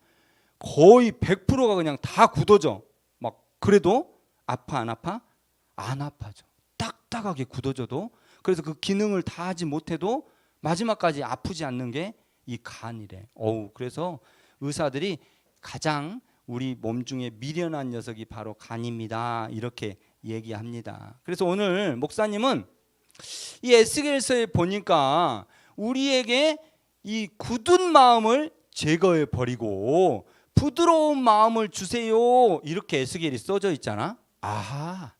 거의 100%가 그냥 다 굳어져. 막 그래도 아파 안 아파? 안 아파져. 딱딱하게 굳어져도. 그래서 그 기능을 다 하지 못해도 마지막까지 아프지 않는 게 이 간이래. 그래서 의사들이 가장 우리 몸 중에 미련한 녀석이 바로 간입니다. 이렇게 얘기합니다. 그래서 오늘 목사님은 이 에스겔서에 보니까 우리에게 이 굳은 마음을 제거해 버리고 부드러운 마음을 주세요. 이렇게 에스겔이 써져 있잖아. 아하,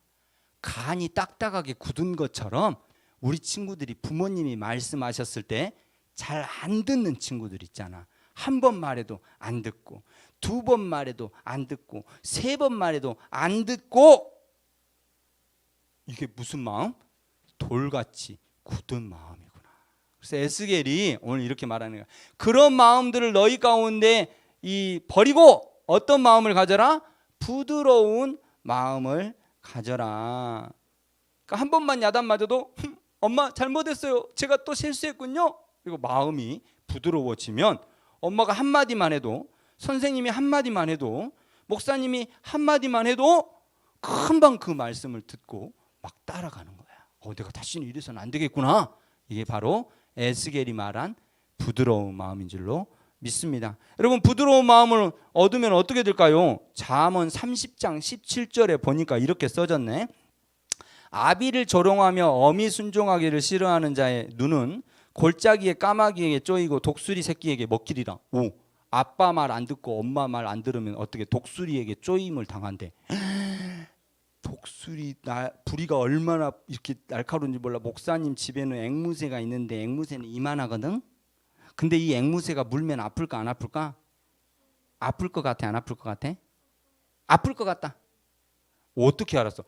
간이 딱딱하게 굳은 것처럼 우리 친구들이 부모님이 말씀하셨을 때 잘 안 듣는 친구들 있잖아. 한 번 말해도 안 듣고, 두 번 말해도 안 듣고, 세 번 말해도 안 듣고. 이게 무슨 마음? 돌같이 굳은 마음이구나. 그래서 에스겔이 오늘 이렇게 말하는 거야. 그런 마음들을 너희 가운데 버리고 어떤 마음을 가져라? 부드러운 마음을 가져라. 그러니까 한 번만 야단 맞아도 엄마 잘못했어요. 제가 또 실수했군요. 그리고 마음이 부드러워지면 엄마가 한마디만 해도, 선생님이 한마디만 해도, 목사님이 한마디만 해도 금방 그 말씀을 듣고 막 따라가는 거야. 내가 다시는 이래서는 안 되겠구나. 이게 바로 에스겔이 말한 부드러운 마음인 줄로 믿습니다. 여러분, 부드러운 마음을 얻으면 어떻게 될까요? 잠언 30장 17절에 보니까 이렇게 써졌네. 아비를 조롱하며 어미 순종하기를 싫어하는 자의 눈은 골짜기에 까마귀에게 쪼이고 독수리 새끼에게 먹히리라. 아빠 말 안 듣고 엄마 말 안 들으면 어떻게 독수리에게 쪼임을 당한대. 독수리 부리가 얼마나 이렇게 날카로운지 몰라. 목사님 집에는 앵무새가 있는데 앵무새는 이만하거든. 근데 이 앵무새가 물면 아플까 안 아플까? 아플 것 같아 안 아플 것 같아? 아플 것 같다. 어떻게 알았어?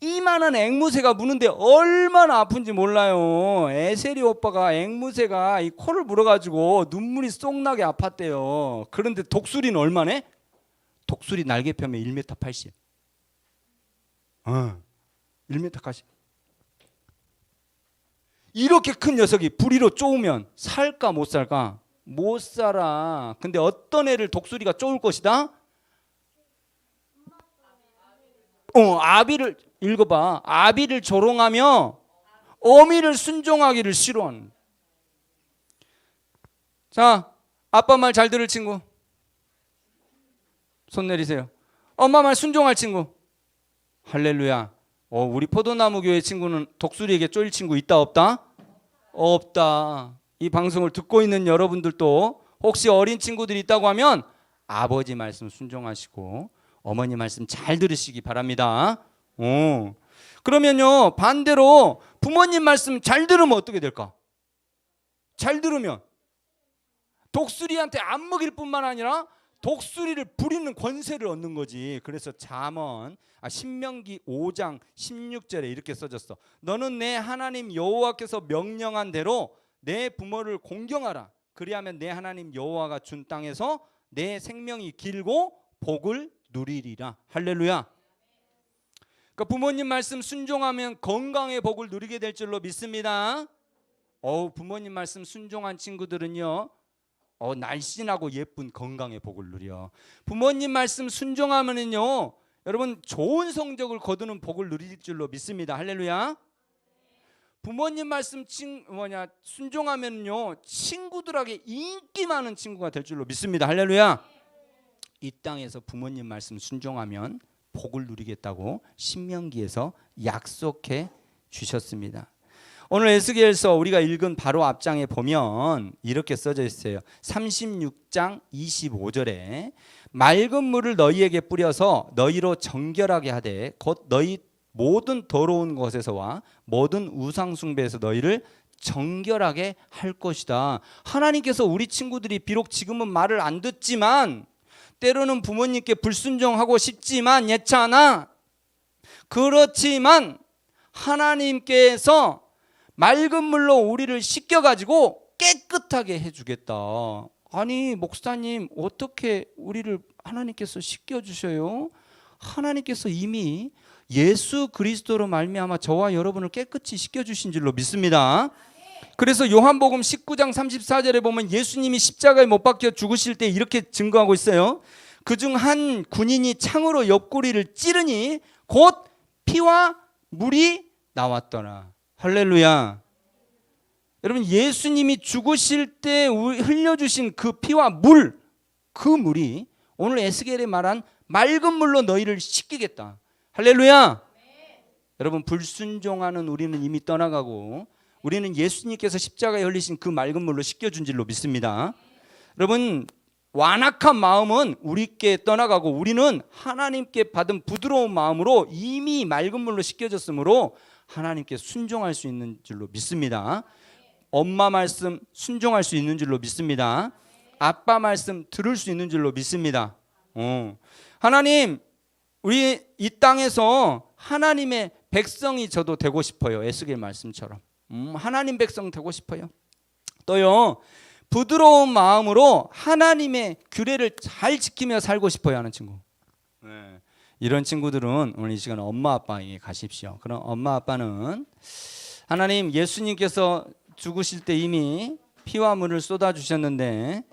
이만한 앵무새가 무는데 얼마나 아픈지 몰라요. 에셀이 오빠가 앵무새가 이 코를 물어가지고 눈물이 쏙 나게 아팠대요. 그런데 독수리는 얼마네? 독수리 날개 펴면 1m 80. 1m 80. 이렇게 큰 녀석이 부리로 쪼으면 살까 못 살까? 못 살아. 근데 어떤 애를 독수리가 쪼을 것이다? 아비를 읽어봐. 아비를 조롱하며 어미를 순종하기를 싫어하는. 자, 아빠 말 잘 들을 친구 손 내리세요. 엄마 말 순종할 친구. 할렐루야. 우리 포도나무 교회 친구는 독수리에게 쫄릴 친구 있다 없다? 없다. 이 방송을 듣고 있는 여러분들도 혹시 어린 친구들이 있다고 하면 아버지 말씀 순종하시고 어머니 말씀 잘 들으시기 바랍니다. 그러면요, 반대로 부모님 말씀 잘 들으면 어떻게 될까? 잘 들으면 독수리한테 안 먹일 뿐만 아니라 독수리를 부리는 권세를 얻는 거지. 그래서 신명기 5장 16절에 이렇게 써졌어. 너는 내 하나님 여호와께서 명령한 대로 내 부모를 공경하라. 그리하면 내 하나님 여호와가 준 땅에서 내 생명이 길고 복을 누리리라. 할렐루야. 그러니까 부모님 말씀 순종하면 건강의 복을 누리게 될 줄로 믿습니다. 부모님 말씀 순종한 친구들은요, 날씬하고 예쁜 건강의 복을 누려. 부모님 말씀 순종하면은요, 여러분 좋은 성적을 거두는 복을 누릴 줄로 믿습니다. 할렐루야. 부모님 말씀 순종하면요, 친구들에게 인기 많은 친구가 될 줄로 믿습니다. 할렐루야. 이 땅에서 부모님 말씀 순종하면 복을 누리겠다고 신명기에서 약속해 주셨습니다. 오늘 에스겔서 우리가 읽은 바로 앞장에 보면 이렇게 써져 있어요. 36장 25절에 맑은 물을 너희에게 뿌려서 너희로 정결하게 하되 곧 너희 모든 더러운 것에서와 모든 우상 숭배에서 너희를 정결하게 할 것이다. 하나님께서 우리 친구들이 비록 지금은 말을 안 듣지만 때로는 부모님께 불순종하고 싶지만 예찬아, 그렇지만 하나님께서 맑은 물로 우리를 씻겨가지고 깨끗하게 해주겠다. 아니 목사님, 어떻게 우리를 하나님께서 씻겨주셔요? 하나님께서 이미 예수 그리스도로 말미암아 저와 여러분을 깨끗이 씻겨주신 줄로 믿습니다. 그래서 요한복음 19장 34절에 보면 예수님이 십자가에 못 박혀 죽으실 때 이렇게 증거하고 있어요. 그중 한 군인이 창으로 옆구리를 찌르니 곧 피와 물이 나왔더라. 할렐루야. 여러분, 예수님이 죽으실 때 흘려주신 그 피와 물, 그 물이 오늘 에스겔에 말한 맑은 물로 너희를 씻기겠다. 할렐루야. 여러분, 불순종하는 우리는 이미 떠나가고 우리는 예수님께서 십자가에 흘리신 그 맑은 물로 씻겨준 줄로 믿습니다. 여러분, 완악한 마음은 우리께 떠나가고 우리는 하나님께 받은 부드러운 마음으로 이미 맑은 물로 씻겨졌으므로 하나님께 순종할 수 있는 줄로 믿습니다. 엄마 말씀 순종할 수 있는 줄로 믿습니다. 아빠 말씀 들을 수 있는 줄로 믿습니다. 하나님, 우리 이 땅에서 하나님의 백성이 저도 되고 싶어요. 에스겔 말씀처럼 하나님 백성 되고 싶어요. 또요, 부드러운 마음으로 하나님의 규례를 잘 지키며 살고 싶어요 하는 친구. 이런 친구들은 오늘 이 시간 엄마 아빠에게 가십시오. 그럼 엄마 아빠는 하나님, 예수님께서 죽으실 때 이미 피와 물을 쏟아주셨는데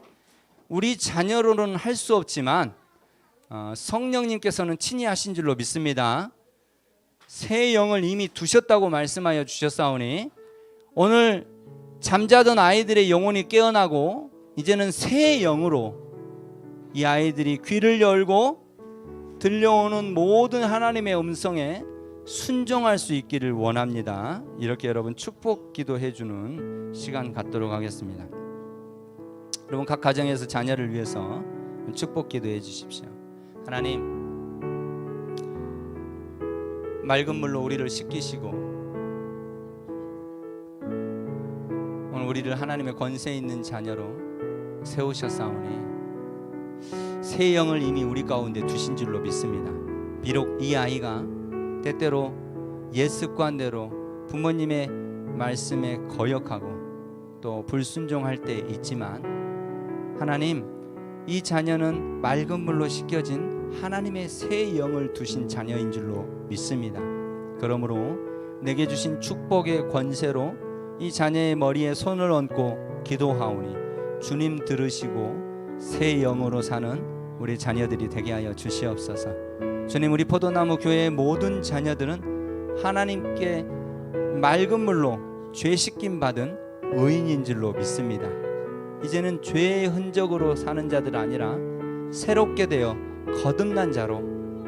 우리 자녀로는 할 수 없지만 성령님께서는 친히 하신 줄로 믿습니다. 새 영을 이미 두셨다고 말씀하여 주셨사오니 오늘 잠자던 아이들의 영혼이 깨어나고 이제는 새 영으로 이 아이들이 귀를 열고 들려오는 모든 하나님의 음성에 순종할 수 있기를 원합니다. 이렇게 여러분 축복 기도해 주는 시간 갖도록 하겠습니다. 여러분, 각 가정에서 자녀를 위해서 축복 기도해 주십시오. 하나님, 맑은 물로 우리를 씻기시고 오늘 우리를 하나님의 권세 있는 자녀로 세우셨사오니 새 영을 이미 우리 가운데 두신 줄로 믿습니다. 비록 이 아이가 때때로 옛 습관대로 부모님의 말씀에 거역하고 또 불순종할 때 있지만 하나님, 이 자녀는 맑은 물로 씻겨진 하나님의 새 영을 두신 자녀인 줄로 믿습니다. 그러므로 내게 주신 축복의 권세로 이 자녀의 머리에 손을 얹고 기도하오니 주님 들으시고 새 영으로 사는 우리 자녀들이 되게 하여 주시옵소서. 주님, 우리 포도나무 교회의 모든 자녀들은 하나님께 맑은 물로 죄 씻김 받은 의인인 줄로 믿습니다. 이제는 죄의 흔적으로 사는 자들 아니라 새롭게 되어 거듭난 자로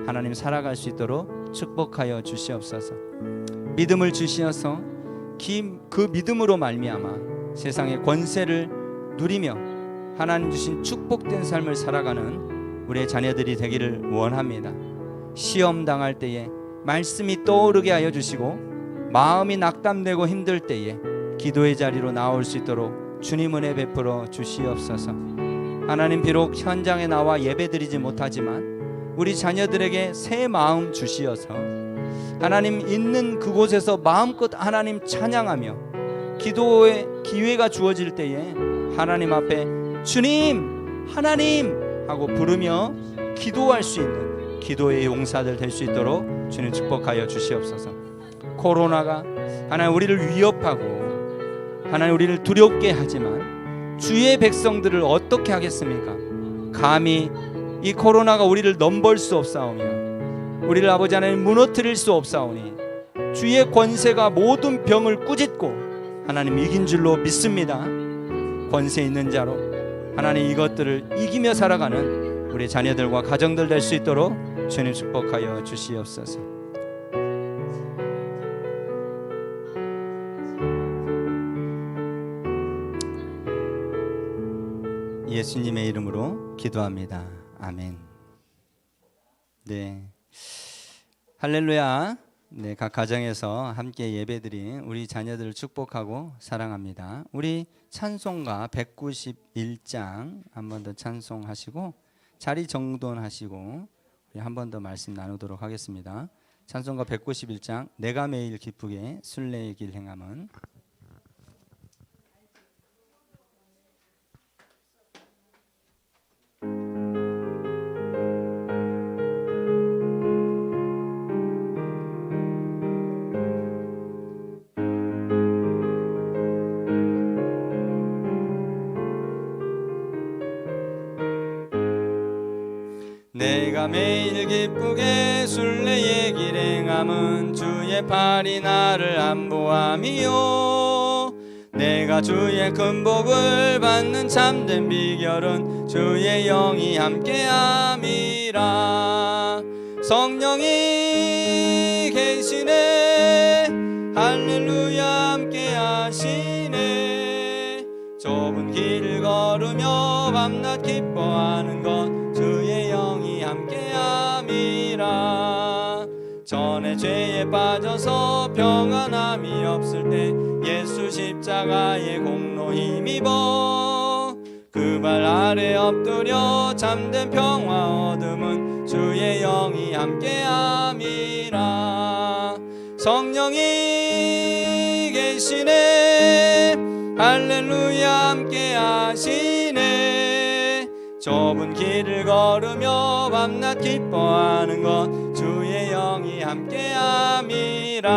하나님 살아갈 수 있도록 축복하여 주시옵소서. 믿음을 주시어서 그 믿음으로 말미암아 세상의 권세를 누리며 하나님 주신 축복된 삶을 살아가는 우리의 자녀들이 되기를 원합니다. 시험 당할 때에 말씀이 떠오르게 하여 주시고 마음이 낙담되고 힘들 때에 기도의 자리로 나올 수 있도록 주님 은혜 베풀어 주시옵소서. 하나님, 비록 현장에 나와 예배드리지 못하지만 우리 자녀들에게 새 마음 주시어서 하나님 있는 그곳에서 마음껏 하나님 찬양하며 기도의 기회가 주어질 때에 하나님 앞에 주님, 하나님 하고 부르며 기도할 수 있는 기도의 용사들 될 수 있도록 주님 축복하여 주시옵소서. 코로나가 하나님 우리를 위협하고 하나님 우리를 두렵게 하지만 주의 백성들을 어떻게 하겠습니까? 감히 이 코로나가 우리를 넘볼 수 없사오며 우리를 아버지 하나님 무너뜨릴 수 없사오니 주의 권세가 모든 병을 꾸짖고 하나님 이긴 줄로 믿습니다. 권세 있는 자로 하나님 이것들을 이기며 살아가는 우리 자녀들과 가정들 될 수 있도록 주님 축복하여 주시옵소서. 예수님의 이름으로 기도합니다. 아멘. 네, 할렐루야. 네, 각 가정에서 함께 예배드린 우리 자녀들을 축복하고 사랑합니다. 우리 찬송가 191장 한 번 더 찬송하시고 자리 정돈하시고 우리 한 번 더 말씀 나누도록 하겠습니다. 찬송가 191장 내가 매일 기쁘게 순례의 길 행함은. 내가 매일 기쁘게 순례의 길 행함은 주의 팔이 나를 안보함이요. 내가 주의 큰 복을 받는 참된 비결은 주의 영이 함께함이라. 성령이 계시네 할렐루야 함께하시네. 좁은 길을 걸으며 밤낮 기뻐하는 것 주의 영이 함께함이라. 전에 죄에 빠져서 평안함이 없을 때 예수 십자가의 공로 힘입어 그 발 아래 엎드려 참된 평화 얻음은 주의 영이 함께함이라. 성령이 계시네 할렐루야 함께하시네. 좁은 길을 걸으며 밤낮 기뻐하는 것 주의 영이 함께함이라.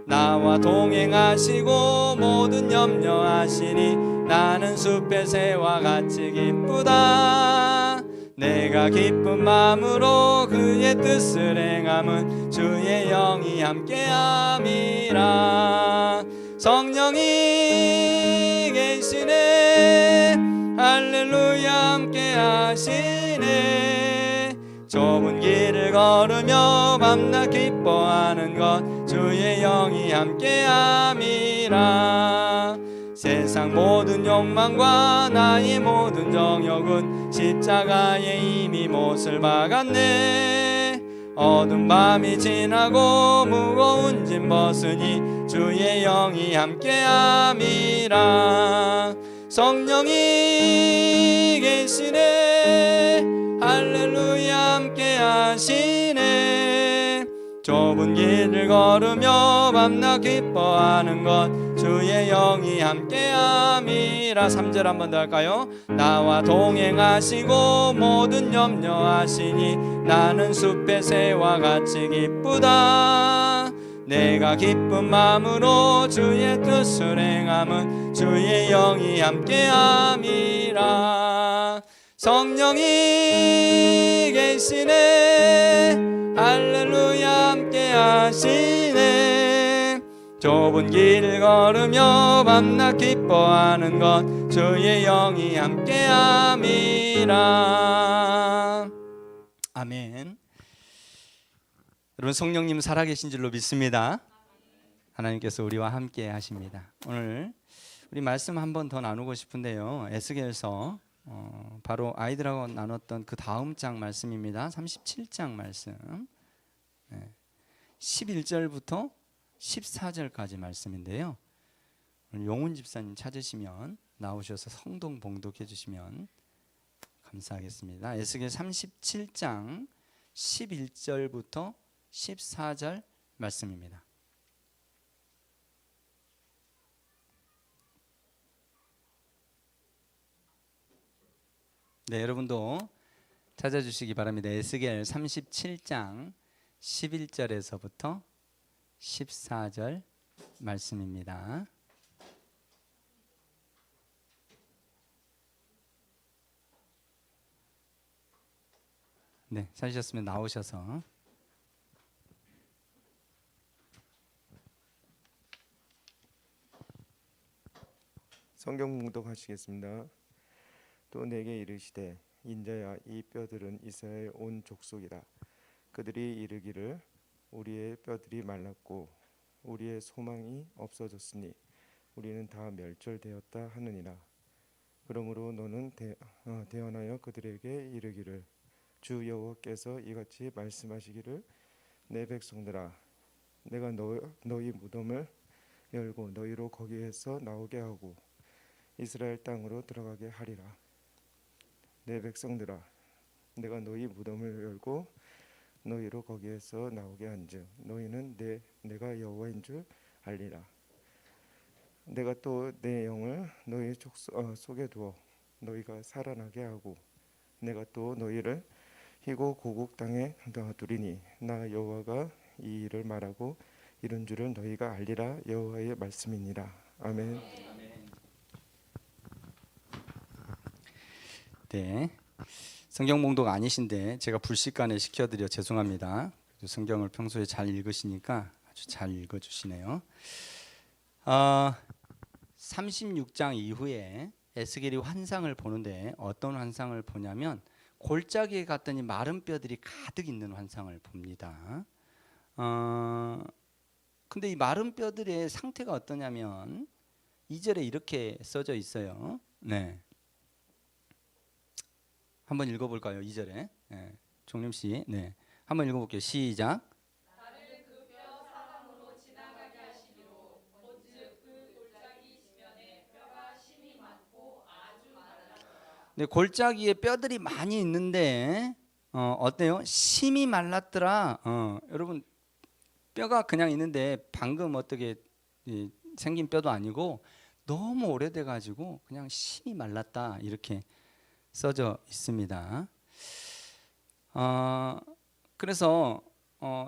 나와 동행하시고 모든 염려하시니 나는 숲의 새와 같이 기쁘다. 내가 기쁜 마음으로 그의 뜻을 행함은 주의 영이 함께함이라. 성령이 계시네 할렐루야 함께하시네. 좁은 길을 걸으며 밤낮 기뻐하는 것 주의 영이 함께함이라. 세상 모든 욕망과 나의 모든 정욕은 십자가에 이미 못을 박았네. 어두운 밤이 지나고 무거운 짐 벗으니 주의 영이 함께함이라. 성령이 계시네 할렐루야 함께하시네. 좁은 길을 걸으며 밤낮 기뻐하는 것 주의 영이 함께함이라. 3절 한 번 더 할까요? 나와 동행하시고 모든 염려하시니 나는 숲의 새와 같이 기쁘다. 내가 기쁜 마음으로 주의 뜻을 행함은 주의 영이 함께함이라. 성령이 계시네. 할렐루야 함께 하시네. 좁은 길 걸으며 밤낮 기뻐하는 것 주의 영이 함께함이라. 아멘. 여러분, 성령님 살아계신 줄로 믿습니다. 하나님께서 우리와 함께 하십니다. 오늘 우리 말씀 한 번 더 나누고 싶은데요, 에스겔서 바로 아이들하고 나눴던 그 다음 장 말씀입니다. 37장 말씀, 11절부터 14절까지 말씀인데요, 오늘 용훈 집사님 찾으시면 나오셔서 성동 봉독해 주시면 감사하겠습니다. 에스겔 37장 11절부터 14절 말씀입니다. 네, 여러분도 찾아주시기 바랍니다. 에스겔 37장 11절에서부터 14절 말씀입니다. 네, 찾으셨으면 나오셔서 성경 봉독하시겠습니다. 또 내게 이르시되 인자야 이 뼈들은 이스라엘 온 족속이라. 그들이 이르기를 우리의 뼈들이 말랐고 우리의 소망이 없어졌으니 우리는 다 멸절되었다 하느니라. 그러므로 너는 대언하여 그들에게 이르기를 주 여호와께서 이같이 말씀하시기를 내 백성들아 내가 너희 무덤을 열고 너희로 거기에서 나오게 하고 이스라엘 땅으로 들어가게 하리라. 내 백성들아 내가 너희 무덤을 열고 너희로 거기에서 나오게 한즉 너희는 내가 여호와인 줄 알리라. 내가 또 내 영을 너희 속에 두어 너희가 살아나게 하고 내가 또 너희를 희고 고국 땅에 두리니 나 여호와가 이 일을 말하고 이룬 줄을 너희가 알리라. 여호와의 말씀이니라. 아멘. 네, 성경 봉독 아니신데 제가 불식간에 시켜드려 죄송합니다. 성경을 평소에 잘 읽으시니까 아주 잘 읽어주시네요. 36장 이후에 에스겔이 환상을 보는데 어떤 환상을 보냐면 골짜기에 갔더니 마른 뼈들이 가득 있는 환상을 봅니다. 근데 이 마른 뼈들의 상태가 어떠냐면 2절에 이렇게 써져 있어요. 네, 한번 읽어볼까요? 2절에 종림 씨, 네, 한번 읽어볼게요. 시작. 나를 그 뼈 사방으로 지나가게 하시기로 곧즉 그 골짜기 지면에 뼈가 심이 많고 아주 말랐더라. 네, 골짜기에 뼈들이 많이 있는데 어때요? 심이 말랐더라. 여러분, 뼈가 그냥 있는데 방금 어떻게 생긴 뼈도 아니고 너무 오래돼 가지고 그냥 심이 말랐다 이렇게 써져 있습니다. 그래서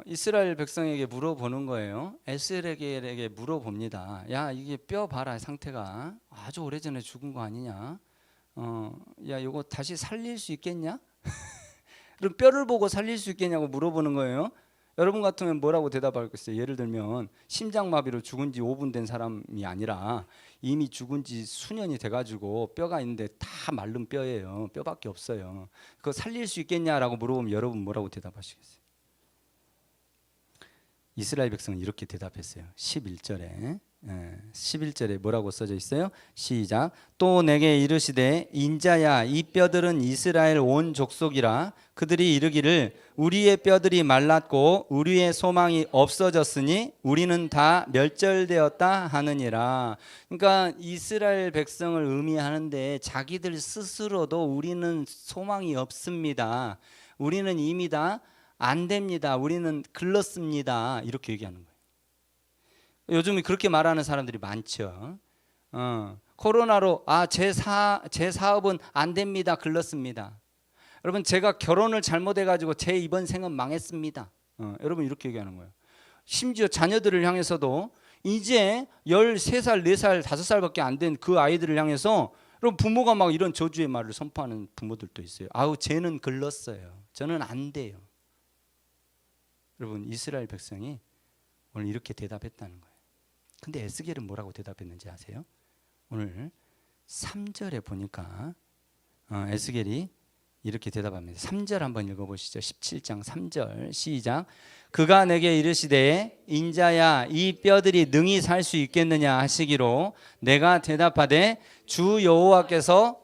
이스라엘 백성에게 물어보는 거예요. 에스겔에게 물어봅니다. 야, 이게 뼈 봐라, 상태가 아주 오래전에 죽은 거 아니냐? 야, 이거 다시 살릴 수 있겠냐? 그럼 뼈를 보고 살릴 수 있겠냐고 물어보는 거예요. 여러분 같으면 뭐라고 대답하겠어요? 예를 들면 심장마비로 죽은 지 5분 된 사람이 아니라 이미 죽은 지 수년이 돼가지고 뼈가 있는데 다 마른 뼈예요. 뼈밖에 없어요. 그거 살릴 수 있겠냐라고 물어보면 여러분 뭐라고 대답하시겠어요? 이스라엘 백성은 이렇게 대답했어요. 11절에 뭐라고 써져 있어요? 시작. 또 내게 이르시되 인자야 이 뼈들은 이스라엘 온 족속이라. 그들이 이르기를 우리의 뼈들이 말랐고 우리의 소망이 없어졌으니 우리는 다 멸절되었다 하느니라. 그러니까 이스라엘 백성을 의미하는데 자기들 스스로도 우리는 소망이 없습니다. 우리는 이미 다 안 됩니다. 우리는 글렀습니다. 이렇게 얘기하는 거예요. 요즘에 그렇게 말하는 사람들이 많죠. 코로나로 제 사업은 안 됩니다. 글렀습니다. 여러분, 제가 결혼을 잘못해가지고 제 이번 생은 망했습니다. 여러분 이렇게 얘기하는 거예요. 심지어 자녀들을 향해서도 이제 13살, 4살, 5살밖에 안 된 그 아이들을 향해서 그럼 부모가 막 이런 저주의 말을 선포하는 부모들도 있어요. 아우 쟤는 글렀어요. 저는 안 돼요. 여러분 이스라엘 백성이 오늘 이렇게 대답했다는 거예요. 근데 에스겔은 뭐라고 대답했는지 아세요? 오늘 3절에 보니까 에스겔이 이렇게 대답합니다. 3절 한번 읽어보시죠. 17장 3절 시작. 그가 내게 이르시되 인자야 이 뼈들이 능히 살 수 있겠느냐 하시기로 내가 대답하되 주 여호와께서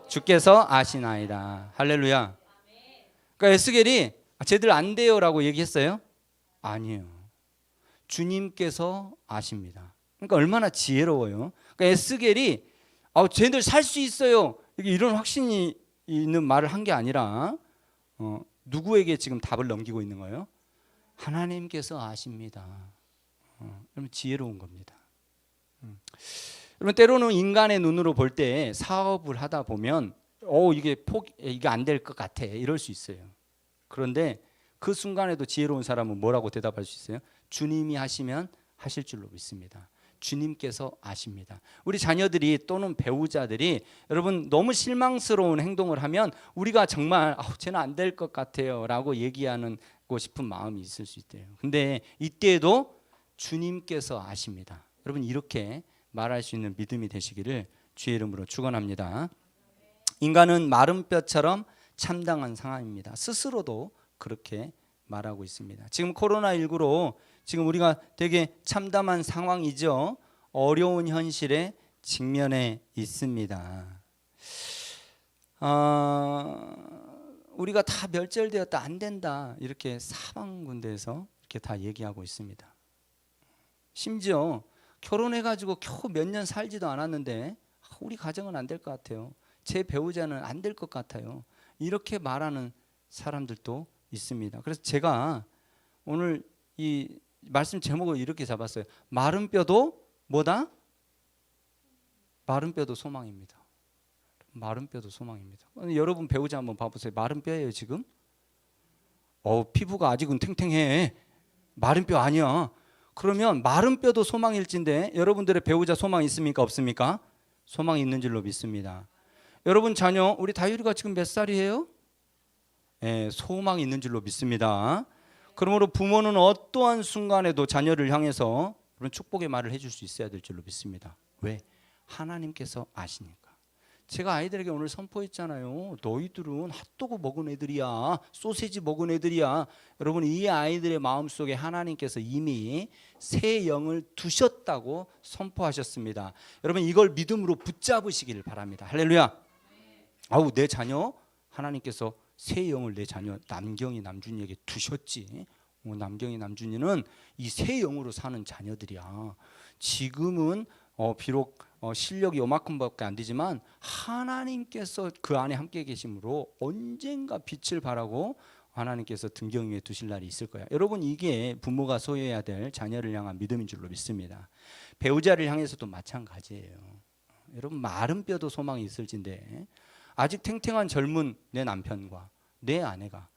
주께서 아시나이다. 할렐루야. 그러니까 에스겔이 쟤들 안 돼요라고 얘기했어요? 아니에요. 주님께서 아십니다. 그러니까 얼마나 지혜로워요. 그러니까 에스겔이 쟤들 살 수 있어요. 이런 확신이 있는 말을 한 게 아니라 누구에게 지금 답을 넘기고 있는 거예요? 하나님께서 아십니다. 여러분 지혜로운 겁니다. 여러분 때로는 인간의 눈으로 볼 때 사업을 하다 보면 이게 안 될 것 같아 이럴 수 있어요. 그런데 그 순간에도 지혜로운 사람은 뭐라고 대답할 수 있어요? 주님이 하시면 하실 줄로 믿습니다. 주님께서 아십니다. 우리 자녀들이 또는 배우자들이 여러분 너무 실망스러운 행동을 하면 우리가 정말 쟤는 안 될 것 같아요 라고 얘기하고 싶은 마음이 있을 수 있대요. 근데 이때에도 주님께서 아십니다. 여러분 이렇게 말할 수 있는 믿음이 되시기를 주의 이름으로 축원합니다. 인간은 마른 뼈처럼 참당한 상황입니다. 스스로도 그렇게 말하고 있습니다. 지금 코로나19로 지금 우리가 되게 참담한 상황이죠. 어려운 현실에 직면해 있습니다. 우리가 다 멸절되었다 안 된다 이렇게 사방군데에서 이렇게 다 얘기하고 있습니다. 심지어 결혼해가지고 겨우 몇 년 살지도 않았는데 우리 가정은 안 될 것 같아요. 제 배우자는 안 될 것 같아요. 이렇게 말하는 사람들도 있습니다. 그래서 제가 오늘 이 말씀 제목을 이렇게 잡았어요. 마른 뼈도 뭐다? 마른 뼈도 소망입니다. 마른 뼈도 소망입니다. 여러분 배우자 한번 봐보세요. 마른 뼈예요 지금? 피부가 아직은 탱탱해. 마른 뼈 아니야. 그러면 마른 뼈도 소망일진데 여러분들의 배우자 소망 있습니까? 없습니까? 소망이 있는 줄로 믿습니다. 여러분 자녀 우리 다율이가 지금 몇 살이에요? 소망이 있는 줄로 믿습니다. 그러므로 부모는 어떠한 순간에도 자녀를 향해서 그런 축복의 말을 해줄 수 있어야 될 줄로 믿습니다. 왜? 하나님께서 아시니까. 제가 아이들에게 오늘 선포했잖아요. 너희들은 핫도그 먹은 애들이야. 소세지 먹은 애들이야. 여러분 이 아이들의 마음속에 하나님께서 이미 새 영을 두셨다고 선포하셨습니다. 여러분 이걸 믿음으로 붙잡으시기를 바랍니다. 할렐루야. 내 자녀 하나님께서 새 영을 내 자녀 남경이 남준이에게 두셨지. 남경이 남준이는 이 새 영으로 사는 자녀들이야. 지금은 비록 실력이 요만큼밖에 안 되지만 하나님께서 그 안에 함께 계심으로 언젠가 빛을 발하고 하나님께서 등경 위에 두실 날이 있을 거야. 여러분 이게 부모가 소유해야 될 자녀를 향한 믿음인 줄로 믿습니다. 배우자를 향해서도 마찬가지예요. 여러분 마른 뼈도 소망이 있을진데 아직 탱탱한 젊은 내 남편과 내 아내가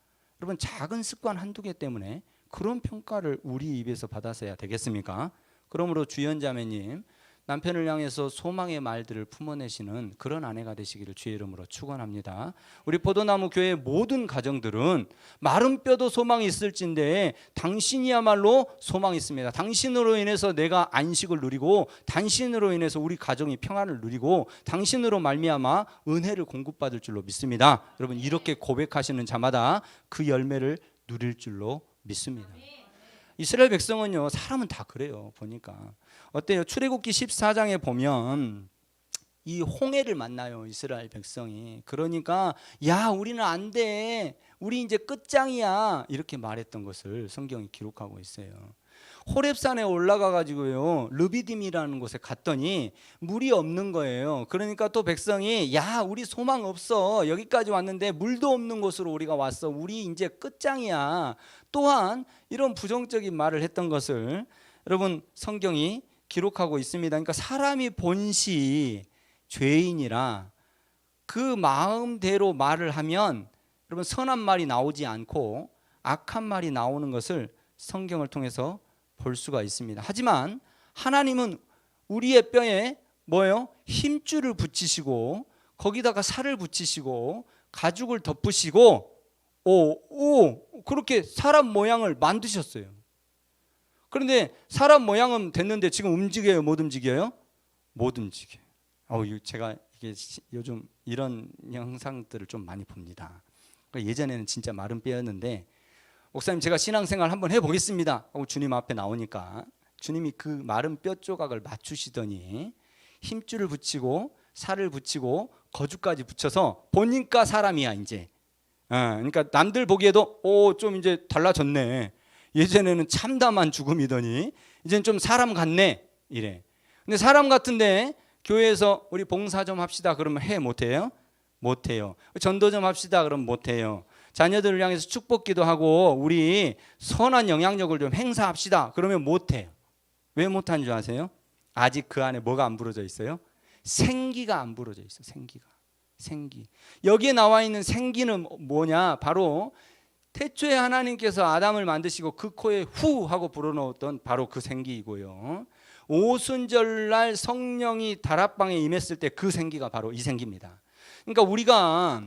여러분 작은 습관 한두 개 때문에 그런 평가를 우리 입에서 받아서야 되겠습니까? 그러므로 주연자매님 남편을 향해서 소망의 말들을 품어내시는 그런 아내가 되시기를 주의 이름으로 축원합니다. 우리 포도나무 교회 모든 가정들은 마른 뼈도 소망이 있을진데 당신이야말로 소망이 있습니다. 당신으로 인해서 내가 안식을 누리고 당신으로 인해서 우리 가정이 평안을 누리고 당신으로 말미암아 은혜를 공급받을 줄로 믿습니다. 여러분 이렇게 고백하시는 자마다 그 열매를 누릴 줄로 믿습니다. 이스라엘 백성은요 사람은 다 그래요. 보니까 어때요? 출애굽기 14장에 보면 이 홍해를 만나요. 이스라엘 백성이. 그러니까 야 우리는 안 돼. 우리 이제 끝장이야. 이렇게 말했던 것을 성경이 기록하고 있어요. 호렙산에 올라가 가지고요 르비딤이라는 곳에 갔더니 물이 없는 거예요. 그러니까 또 백성이 야 우리 소망 없어. 여기까지 왔는데 물도 없는 곳으로 우리가 왔어. 우리 이제 끝장이야. 또한 이런 부정적인 말을 했던 것을 여러분 성경이 기록하고 있습니다. 그러니까 사람이 본시 죄인이라 그 마음대로 말을 하면 여러분 선한 말이 나오지 않고 악한 말이 나오는 것을 성경을 통해서 볼 수가 있습니다. 하지만 하나님은 우리의 뼈에 뭐예요? 힘줄을 붙이시고 거기다가 살을 붙이시고 가죽을 덮으시고 그렇게 사람 모양을 만드셨어요. 그런데 사람 모양은 됐는데 지금 움직여요? 못 움직여요? 못 움직여요. 제가 요즘 이런 영상들을 좀 많이 봅니다. 예전에는 진짜 마른 뼈였는데 목사님 제가 신앙생활 한번 해보겠습니다 하고 주님 앞에 나오니까 주님이 그 마른 뼈 조각을 맞추시더니 힘줄을 붙이고 살을 붙이고 거죽까지 붙여서 보니까 사람이야 이제. 그러니까 남들 보기에도 좀 이제 달라졌네. 예전에는 참담한 죽음이더니 이제는 좀 사람 같네 이래. 근데 사람 같은데 교회에서 우리 봉사 좀 합시다 그러면 해 못해요? 못해요. 전도 좀 합시다 그러면 못해요. 자녀들을 향해서 축복기도 하고 우리 선한 영향력을 좀 행사합시다 그러면 못해요. 왜 못하는 줄 아세요? 아직 그 안에 뭐가 안 부러져 있어요? 생기가 안 부러져 있어. 생기. 여기에 나와 있는 생기는 뭐냐? 바로 태초에 하나님께서 아담을 만드시고 그 코에 후 하고 불어넣었던 바로 그 생기이고요. 오순절날 성령이 다락방에 임했을 때 그 생기가 바로 이 생기입니다. 그러니까 우리가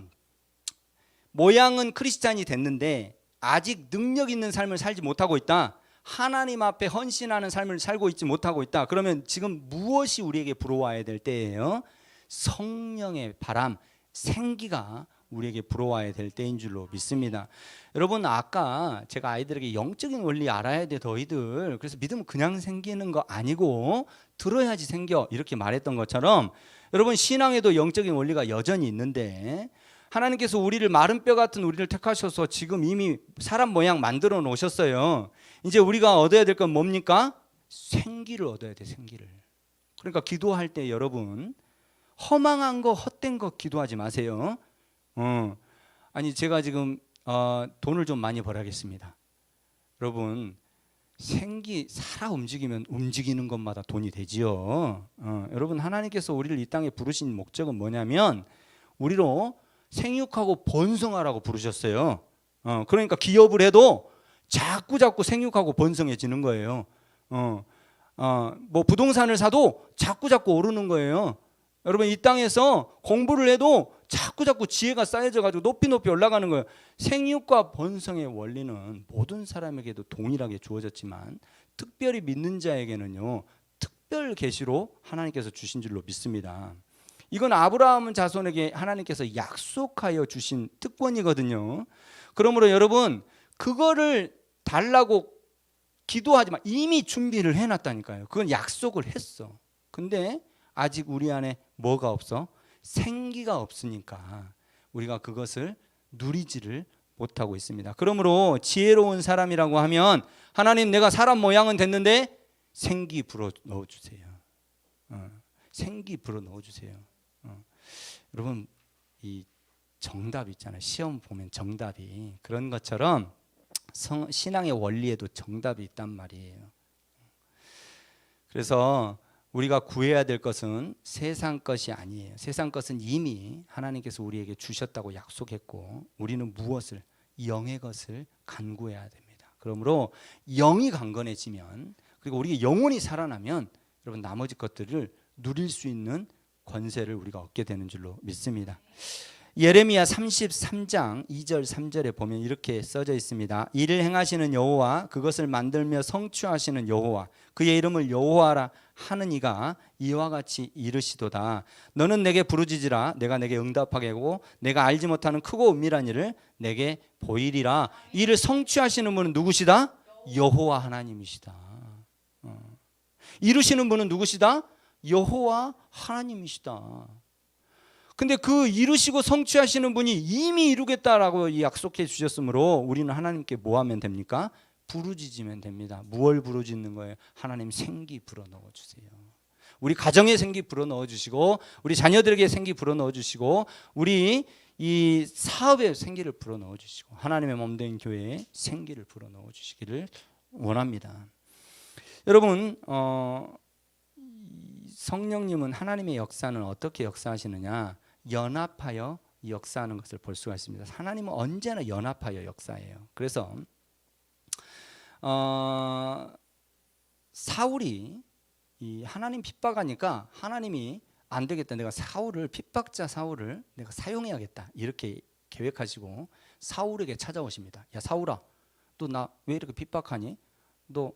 모양은 크리스찬이 됐는데 아직 능력 있는 삶을 살지 못하고 있다. 하나님 앞에 헌신하는 삶을 살고 있지 못하고 있다. 그러면 지금 무엇이 우리에게 불어와야 될 때예요? 성령의 바람, 생기가 우리에게 불어와야 될 때인 줄로 믿습니다. 여러분 아까 제가 아이들에게 영적인 원리 알아야 돼 너희들. 그래서 믿으면 그냥 생기는 거 아니고 들어야지 생겨 이렇게 말했던 것처럼 여러분 신앙에도 영적인 원리가 여전히 있는데 하나님께서 우리를 마른 뼈 같은 우리를 택하셔서 지금 이미 사람 모양 만들어 놓으셨어요. 이제 우리가 얻어야 될 건 뭡니까? 생기를 얻어야 돼. 생기를. 그러니까 기도할 때 여러분 허망한 거 헛된 거 기도하지 마세요. 아니 제가 지금 돈을 좀 많이 벌어야겠습니다. 여러분 생기 살아 움직이면 움직이는 것마다 돈이 되지요. 여러분 하나님께서 우리를 이 땅에 부르신 목적은 뭐냐면 우리로 생육하고 번성하라고 부르셨어요. 그러니까 기업을 해도 자꾸 생육하고 번성해지는 거예요. 뭐 부동산을 사도 자꾸 오르는 거예요. 여러분 이 땅에서 공부를 해도 자꾸 지혜가 쌓여져 가지고 높이 올라가는 거예요. 생육과 번성의 원리는 모든 사람에게도 동일하게 주어졌지만 특별히 믿는 자에게는요 특별 계시로 하나님께서 주신 줄로 믿습니다. 이건 아브라함 자손에게 하나님께서 약속하여 주신 특권이거든요. 그러므로 여러분 그거를 달라고 기도하지 마. 이미 준비를 해놨다니까요. 그건 약속을 했어. 근데 아직 우리 안에 뭐가 없어? 생기가 없으니까 우리가 그것을 누리지를 못하고 있습니다. 그러므로 지혜로운 사람이라고 하면 하나님 내가 사람 모양은 됐는데 생기 불어 넣어주세요. 생기 불어 넣어주세요. 여러분 이 정답 있잖아요. 시험 보면 정답이 그런 것처럼 신앙의 원리에도 정답이 있단 말이에요. 그래서 우리가 구해야 될 것은 세상 것이 아니에요. 세상 것은 이미 하나님께서 우리에게 주셨다고 약속했고 우리는 무엇을? 영의 것을 간구해야 됩니다. 그러므로 영이 강건해지면 그리고 우리의 영혼이 살아나면 여러분 나머지 것들을 누릴 수 있는 권세를 우리가 얻게 되는 줄로 믿습니다. 예레미야 33장 2절 3절에 보면 이렇게 써져 있습니다. 이를 행하시는 여호와 그것을 만들며 성취하시는 여호와 그의 이름을 여호와라 하는 이가 이와 같이 이르시도다. 너는 내게 부르짖으라 내가 내게 응답하게 하고 내가 알지 못하는 크고 은밀한 일을 내게 보이리라. 이를 성취하시는 분은 누구시다? 여호와 하나님이시다. 이루시는 분은 누구시다? 여호와 하나님이시다. 근데 그 이루시고 성취하시는 분이 이미 이루겠다라고 약속해 주셨으므로 우리는 하나님께 뭐 하면 됩니까? 부르짖으면 됩니다. 무얼 부르짖는 거예요? 하나님 생기 불어넣어 주세요. 우리 가정에 생기 불어넣어 주시고 우리 자녀들에게 생기 불어넣어 주시고 우리 이 사업에 생기를 불어넣어 주시고 하나님의 몸된 교회에 생기를 불어넣어 주시기를 원합니다. 여러분 성령님은 하나님의 역사는 어떻게 역사하시느냐? 연합하여 역사하는 것을 볼 수가 있습니다. 하나님은 언제나 연합하여 역사해요. 그래서 사울이 이 하나님 핍박하니까 하나님이 안 되겠다. 내가 사울을 핍박자 사울을 내가 사용해야겠다. 이렇게 계획하시고 사울에게 찾아오십니다. 야 사울아, 너 나 왜 이렇게 핍박하니? 너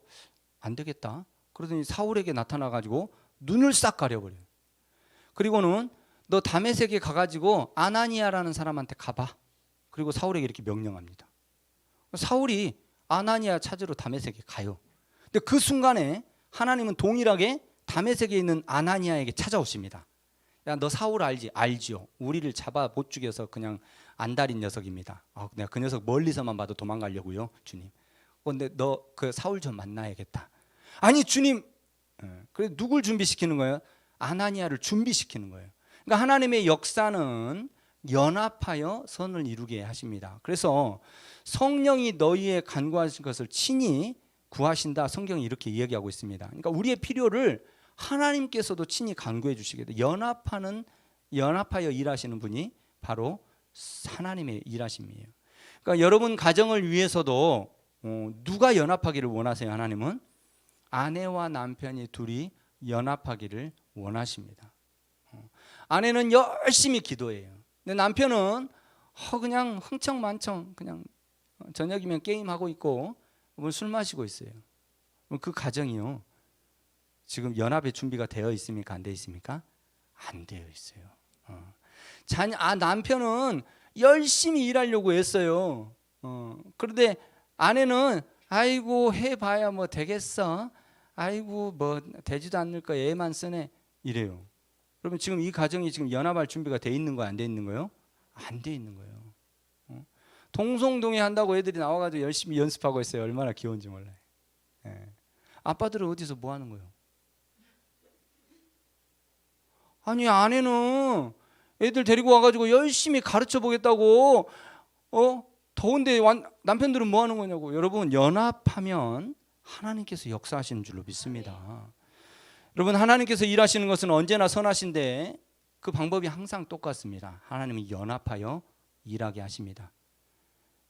안 되겠다. 그러더니 사울에게 나타나 가지고 눈을 싹 가려버려요. 그리고는 너 다메섹에 가가지고 아나니아라는 사람한테 가봐. 그리고 사울에게 이렇게 명령합니다. 사울이 아나니아 찾으러 다메섹에 가요. 근데 그 순간에 하나님은 동일하게 다메섹에 있는 아나니아에게 찾아오십니다. 야, 너 사울 알지? 알지요. 우리를 잡아 못 죽여서 그냥 안달인 녀석입니다. 내가 그 녀석 멀리서만 봐도 도망가려고요, 주님. 근데 너 그 사울 좀 만나야겠다. 아니 주님, 그래 누굴 준비시키는 거예요? 아나니아를 준비시키는 거예요. 그러니까 하나님의 역사는 연합하여 선을 이루게 하십니다. 그래서 성령이 너희의 간구하신 것을 친히 구하신다. 성경이 이렇게 이야기하고 있습니다. 그러니까 우리의 필요를 하나님께서도 친히 간구해 주시게 돼. 연합하여 일하시는 분이 바로 하나님의 일하심이에요. 그러니까 여러분 가정을 위해서도 누가 연합하기를 원하세요? 하나님은 아내와 남편이 둘이 연합하기를 원하십니다. 아내는 열심히 기도해요. 근데 남편은 그냥 흥청만청 그냥 저녁이면 게임하고 있고 술 마시고 있어요. 그 가정이요. 지금 연합의 준비가 되어 있습니까? 안 되어 있습니까? 안 되어 있어요. 남편은 열심히 일하려고 했어요. 그런데 아내는 아이고 해봐야 뭐 되겠어. 아이고 뭐 되지도 않을 거 애만 쓰네 이래요. 그러면 지금 이 가정이 지금 연합할 준비가 돼 있는 거야, 안 돼 있는 거요? 안 돼 있는 거예요. 동성동의 한다고 애들이 나와가지고 열심히 연습하고 있어요. 얼마나 귀여운지 몰라요. 아빠들은 어디서 뭐 하는 거예요? 아니 아내는 애들 데리고 와가지고 열심히 가르쳐 보겠다고 더운데 남편들은 뭐 하는 거냐고. 여러분 연합하면 하나님께서 역사하시는 줄로 믿습니다. 여러분 하나님께서 일하시는 것은 언제나 선하신데 그 방법이 항상 똑같습니다. 하나님이 연합하여 일하게 하십니다.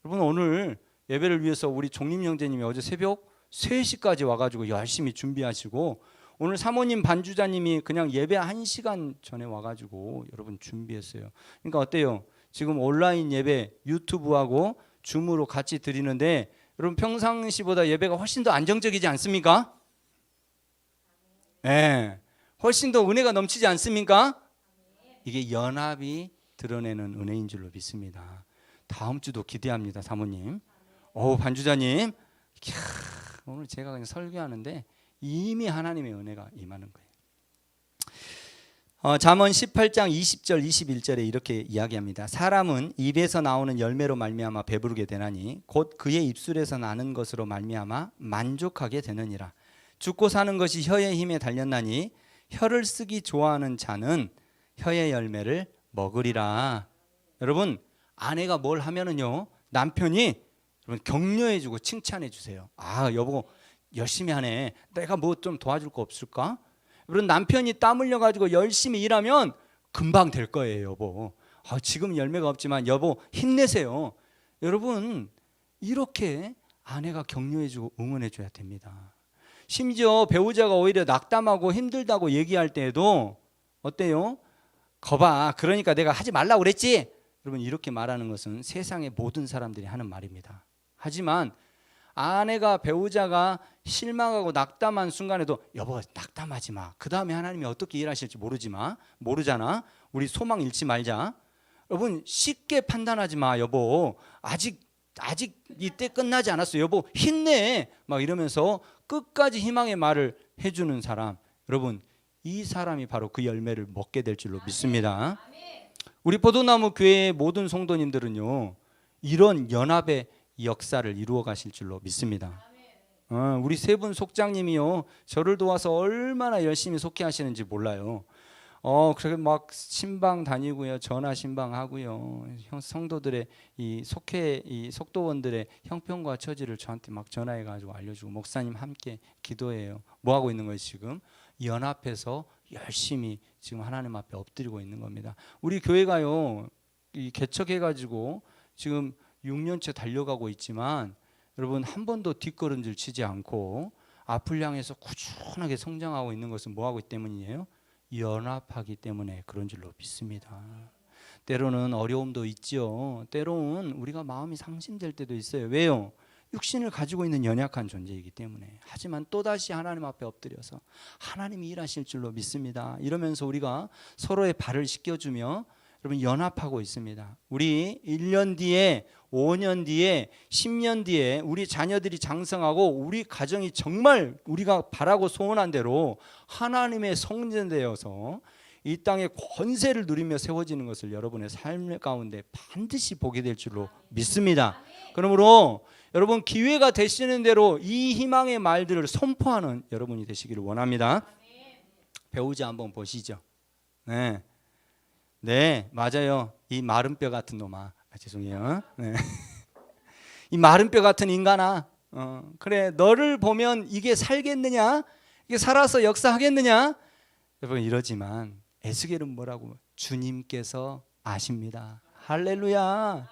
여러분 오늘 예배를 위해서 우리 종림 형제님이 어제 새벽 3시까지 와가지고 열심히 준비하시고 오늘 사모님 반주자님이 그냥 예배 1시간 전에 와가지고 여러분 준비했어요. 그러니까 어때요? 지금 온라인 예배 유튜브하고 줌으로 같이 드리는데 여러분 평상시보다 예배가 훨씬 더 안정적이지 않습니까? 네, 훨씬 더 은혜가 넘치지 않습니까? 이게 연합이 드러내는 은혜인 줄로 믿습니다. 다음 주도 기대합니다, 사모님. 반주자님, 오늘 제가 그냥 설교하는데 이미 하나님의 은혜가 임하는 거예요. 잠언 18장 20절 21절에 이렇게 이야기합니다. 사람은 입에서 나오는 열매로 말미암아 배부르게 되나니 곧 그의 입술에서 나는 것으로 말미암아 만족하게 되느니라. 죽고 사는 것이 혀의 힘에 달렸나니 혀를 쓰기 좋아하는 자는 혀의 열매를 먹으리라. 여러분 아내가 뭘 하면은요 남편이 여러분 격려해주고 칭찬해주세요. 여보 열심히 하네. 내가 뭐 좀 도와줄 거 없을까? 여러분 남편이 땀 흘려가지고 열심히 일하면 금방 될 거예요, 여보. 지금 열매가 없지만 여보 힘내세요. 여러분 이렇게 아내가 격려해주고 응원해줘야 됩니다. 심지어 배우자가 오히려 낙담하고 힘들다고 얘기할 때에도 어때요? 거봐, 그러니까 내가 하지 말라고 그랬지? 여러분 이렇게 말하는 것은 세상의 모든 사람들이 하는 말입니다. 하지만 아내가 배우자가 실망하고 낙담한 순간에도 여보 낙담하지 마. 그 다음에 하나님이 어떻게 일하실지 모르잖아. 우리 소망 잃지 말자. 여러분 쉽게 판단하지 마. 여보 아직 이때 끝나지 않았어. 여보 힘내. 막 이러면서 끝까지 희망의 말을 해주는 사람. 여러분 이 사람이 바로 그 열매를 먹게 될 줄로 믿습니다. 우리 포도나무 교회의 모든 성도님들은요 이런 연합의 역사를 이루어 가실 줄로 믿습니다. 우리 세 분 속장님이요 저를 도와서 얼마나 열심히 속회하시는지 몰라요. 그렇게 막 신방 다니고요, 전화 신방하고요, 성도들의 이 속회 이 속도원들의 형편과 처지를 저한테 막 전화해가지고 알려주고 목사님 함께 기도해요. 뭐 하고 있는 거예요 지금? 연합해서 열심히 지금 하나님 앞에 엎드리고 있는 겁니다. 우리 교회가요 이 개척해가지고 지금 6년째 달려가고 있지만 여러분 한 번도 뒷걸음질 치지 않고 앞을 향해서 꾸준하게 성장하고 있는 것은 뭐하기 때문이에요? 연합하기 때문에 그런 줄로 믿습니다. 때로는 어려움도 있죠. 때로는 우리가 마음이 상심될 때도 있어요. 왜요? 육신을 가지고 있는 연약한 존재이기 때문에. 하지만 또다시 하나님 앞에 엎드려서 하나님이 일하실 줄로 믿습니다. 이러면서 우리가 서로의 발을 씻겨주며 여러분 연합하고 있습니다. 우리 1년 뒤에 5년 뒤에 10년 뒤에 우리 자녀들이 장성하고 우리 가정이 정말 우리가 바라고 소원한 대로 하나님의 성전되어서 이 땅의 권세를 누리며 세워지는 것을 여러분의 삶 가운데 반드시 보게 될 줄로 믿습니다. 그러므로 여러분 기회가 되시는 대로 이 희망의 말들을 선포하는 여러분이 되시기를 원합니다. 배우자 한번 보시죠. 네, 맞아요. 이 마른 뼈 같은 놈아. 죄송해요. 네. 이 마른 뼈 같은 인간아. 그래, 너를 보면 이게 살겠느냐? 이게 살아서 역사하겠느냐? 여러분 이러지만 에스겔은 뭐라고? 주님께서 아십니다. 할렐루야.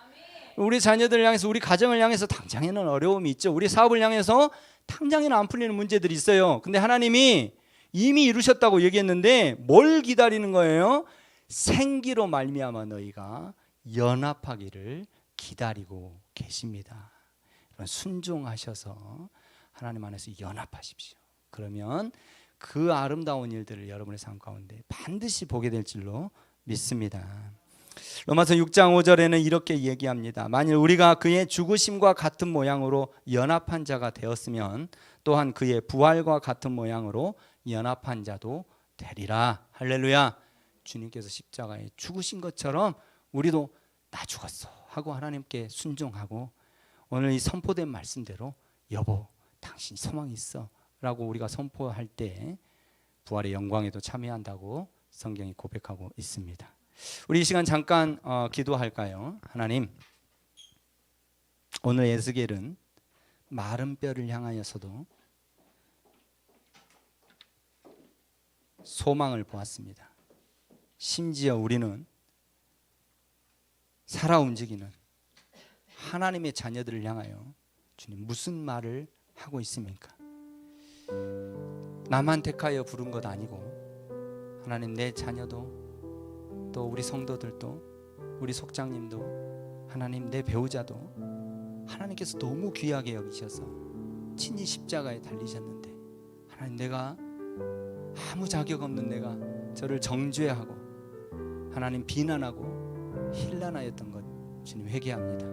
우리 자녀들을 향해서 우리 가정을 향해서 당장에는 어려움이 있죠. 우리 사업을 향해서 당장에는 안 풀리는 문제들이 있어요. 근데 하나님이 이미 이루셨다고 얘기했는데 뭘 기다리는 거예요? 생기로 말미암아 너희가 연합하기를 기다리고 계십니다. 순종하셔서 하나님 안에서 연합하십시오. 그러면 그 아름다운 일들을 여러분의 삶 가운데 반드시 보게 될 줄로 믿습니다. 로마서 6장 5절에는 이렇게 얘기합니다. 만일 우리가 그의 죽으심과 같은 모양으로 연합한 자가 되었으면 또한 그의 부활과 같은 모양으로 연합한 자도 되리라. 할렐루야. 주님께서 십자가에 죽으신 것처럼 우리도 나 죽었어 하고 하나님께 순종하고 오늘 이 선포된 말씀대로 여보 당신 소망이 있어 라고 우리가 선포할 때 부활의 영광에도 참여한다고 성경이 고백하고 있습니다. 우리 이 시간 잠깐 기도할까요? 하나님, 오늘 에스겔은 마른 뼈를 향하여서도 소망을 보았습니다. 심지어 우리는 살아 움직이는 하나님의 자녀들을 향하여 주님 무슨 말을 하고 있습니까? 나만 택하여 부른 것 아니고 하나님 내 자녀도 또 우리 성도들도 우리 속장님도 하나님 내 배우자도 하나님께서 너무 귀하게 여기셔서 친히 십자가에 달리셨는데 하나님 내가 아무 자격 없는 내가 저를 정죄하고 하나님 비난하고 힐난하였던 것 주님 회개합니다.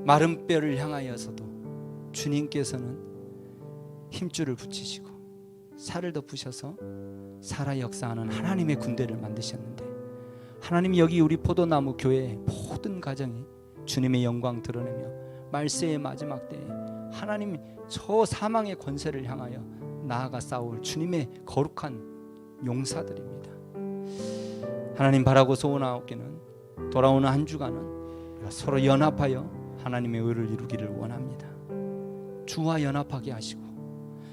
마른 뼈를 향하여서도 주님께서는 힘줄을 붙이시고 살을 덮으셔서 살아 역사하는 하나님의 군대를 만드셨는데 하나님 여기 우리 포도나무 교회 모든 가정이 주님의 영광 드러내며 말세의 마지막 때에 하나님 저 사망의 권세를 향하여 나아가 싸울 주님의 거룩한 용사들입니다. 하나님 바라고 소원하옵기는 돌아오는 한 주간은 우리가 서로 연합하여 하나님의 의를 이루기를 원합니다. 주와 연합하게 하시고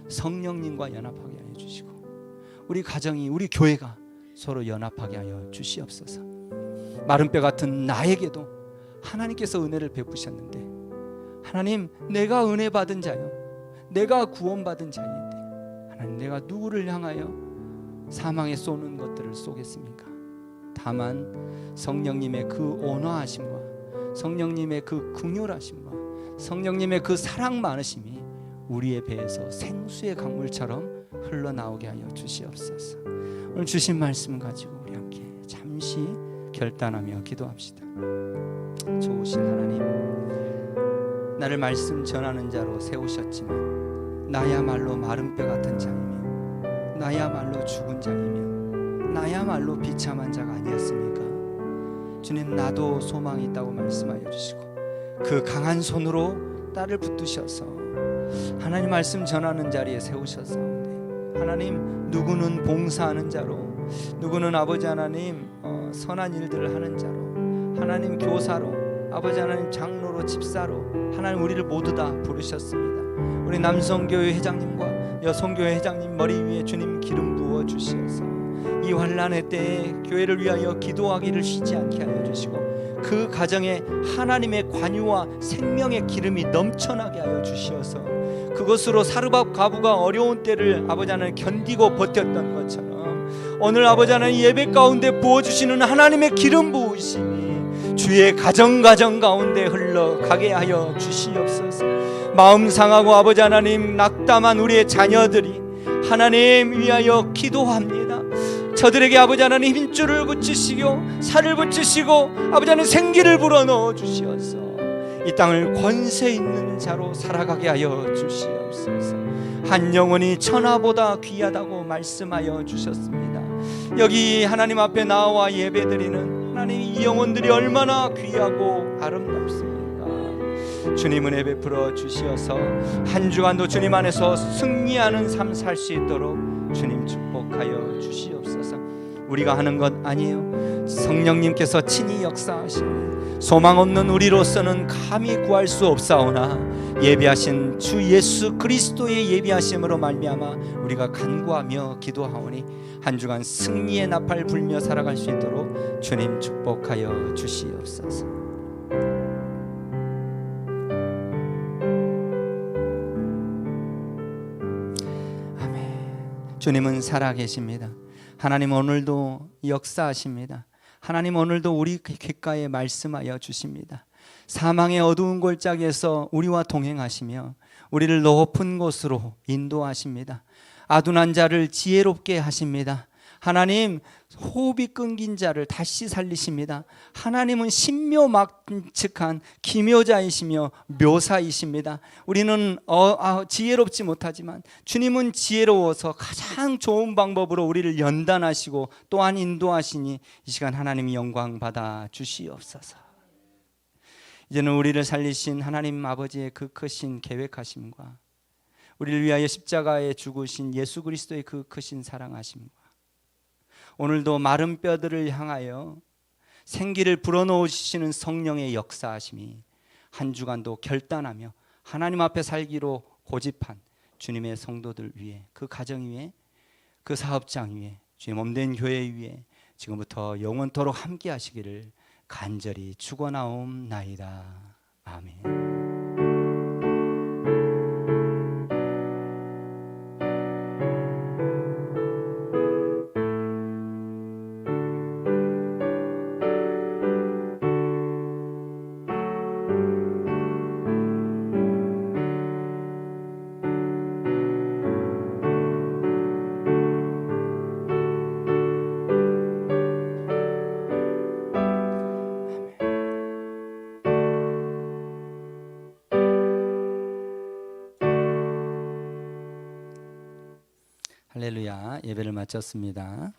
성령님과 연합하게 하여 주시고 우리 가정이 우리 교회가 서로 연합하게 하여 주시옵소서. 마른 뼈 같은 나에게도 하나님께서 은혜를 베푸셨는데 하나님 내가 은혜 받은 자요 내가 구원받은 자인데 하나님 내가 누구를 향하여 사망에 쏘는 것들을 쏘겠습니까? 다만 성령님의 그 온화하심과 성령님의 그 긍휼하심과 성령님의 그 사랑 많으심이 우리의 배에서 생수의 강물처럼 흘러나오게 하여 주시옵소서. 오늘 주신 말씀 가지고 우리 함께 잠시 결단하며 기도합시다. 좋으신 하나님, 나를 말씀 전하는 자로 세우셨지만 나야말로 마른 뼈 같은 자이며 나야말로 죽은 자이며 나야말로 비참한 자가 아니었습니까? 주님, 나도 소망이 있다고 말씀하여 주시고 그 강한 손으로 나를 붙드셔서 하나님 말씀 전하는 자리에 세우셔서 하나님 누구는 봉사하는 자로 누구는 아버지 하나님 선한 일들을 하는 자로 하나님 교사로 아버지 하나님 장로로 집사로 하나님 우리를 모두 다 부르셨습니다. 우리 남성교회 회장님과 여성교회 회장님 머리 위에 주님 기름 부어 주시어서 이 환난의 때에 교회를 위하여 기도하기를 쉬지 않게 하여 주시고 그 가정에 하나님의 관유와 생명의 기름이 넘쳐나게 하여 주시어서 그것으로 사르밧 과부가 어려운 때를 아버지 하나님 견디고 버텼던 것처럼 오늘 아버지 하나님 예배 가운데 부어주시는 하나님의 기름 부으심이 주의 가정 가운데 흘러가게 하여 주시옵소서. 마음 상하고 아버지 하나님 낙담한 우리의 자녀들이 하나님 위하여 기도합니다. 저들에게 아버지 하나님 힘줄을 붙이시고 살을 붙이시고 아버지 하나님 생기를 불어넣어 주시옵소서. 이 땅을 권세 있는 자로 살아가게 하여 주시옵소서. 한 영혼이 천하보다 귀하다고 말씀하여 주셨습니다. 여기 하나님 앞에 나와 예배드리는 하나님 이 영혼들이 얼마나 귀하고 아름답습니까? 주님 은혜 베풀어 주시어서 한 주간도 주님 안에서 승리하는 삶 살 수 있도록 주님 축복하여 주시옵소서. 우리가 하는 것 아니에요. 성령님께서 친히 역사하시니 소망 없는 우리로서는 감히 구할 수 없사오나 예비하신 주 예수 그리스도의 예비하심으로 말미암아 우리가 간구하며 기도하오니 한 주간 승리의 나팔 불며 살아갈 수 있도록 주님 축복하여 주시옵소서. 아멘. 주님은 살아계십니다. 하나님 오늘도 역사하십니다. 하나님 오늘도 우리 귓가에 말씀하여 주십니다. 사망의 어두운 골짜기에서 우리와 동행하시며 우리를 높은 곳으로 인도하십니다. 아둔한 자를 지혜롭게 하십니다. 하나님 호흡이 끊긴 자를 다시 살리십니다. 하나님은 신묘막측한 기묘자이시며 묘사이십니다. 우리는 지혜롭지 못하지만 주님은 지혜로워서 가장 좋은 방법으로 우리를 연단하시고 또한 인도하시니 이 시간 하나님이 영광 받아 주시옵소서. 이제는 우리를 살리신 하나님 아버지의 그 크신 계획하심과 우리를 위하여 십자가에 죽으신 예수 그리스도의 그 크신 사랑하심과 오늘도 마른 뼈들을 향하여 생기를 불어넣으시는 성령의 역사하심이 한 주간도 결단하며 하나님 앞에 살기로 고집한 주님의 성도들 위해, 그 가정 위에, 그 사업장 위에, 주의 몸된 교회 위에 지금부터 영원토록 함께 하시기를 간절히 축원하옵나이다. 아멘. 할렐루야. 예배를 마쳤습니다.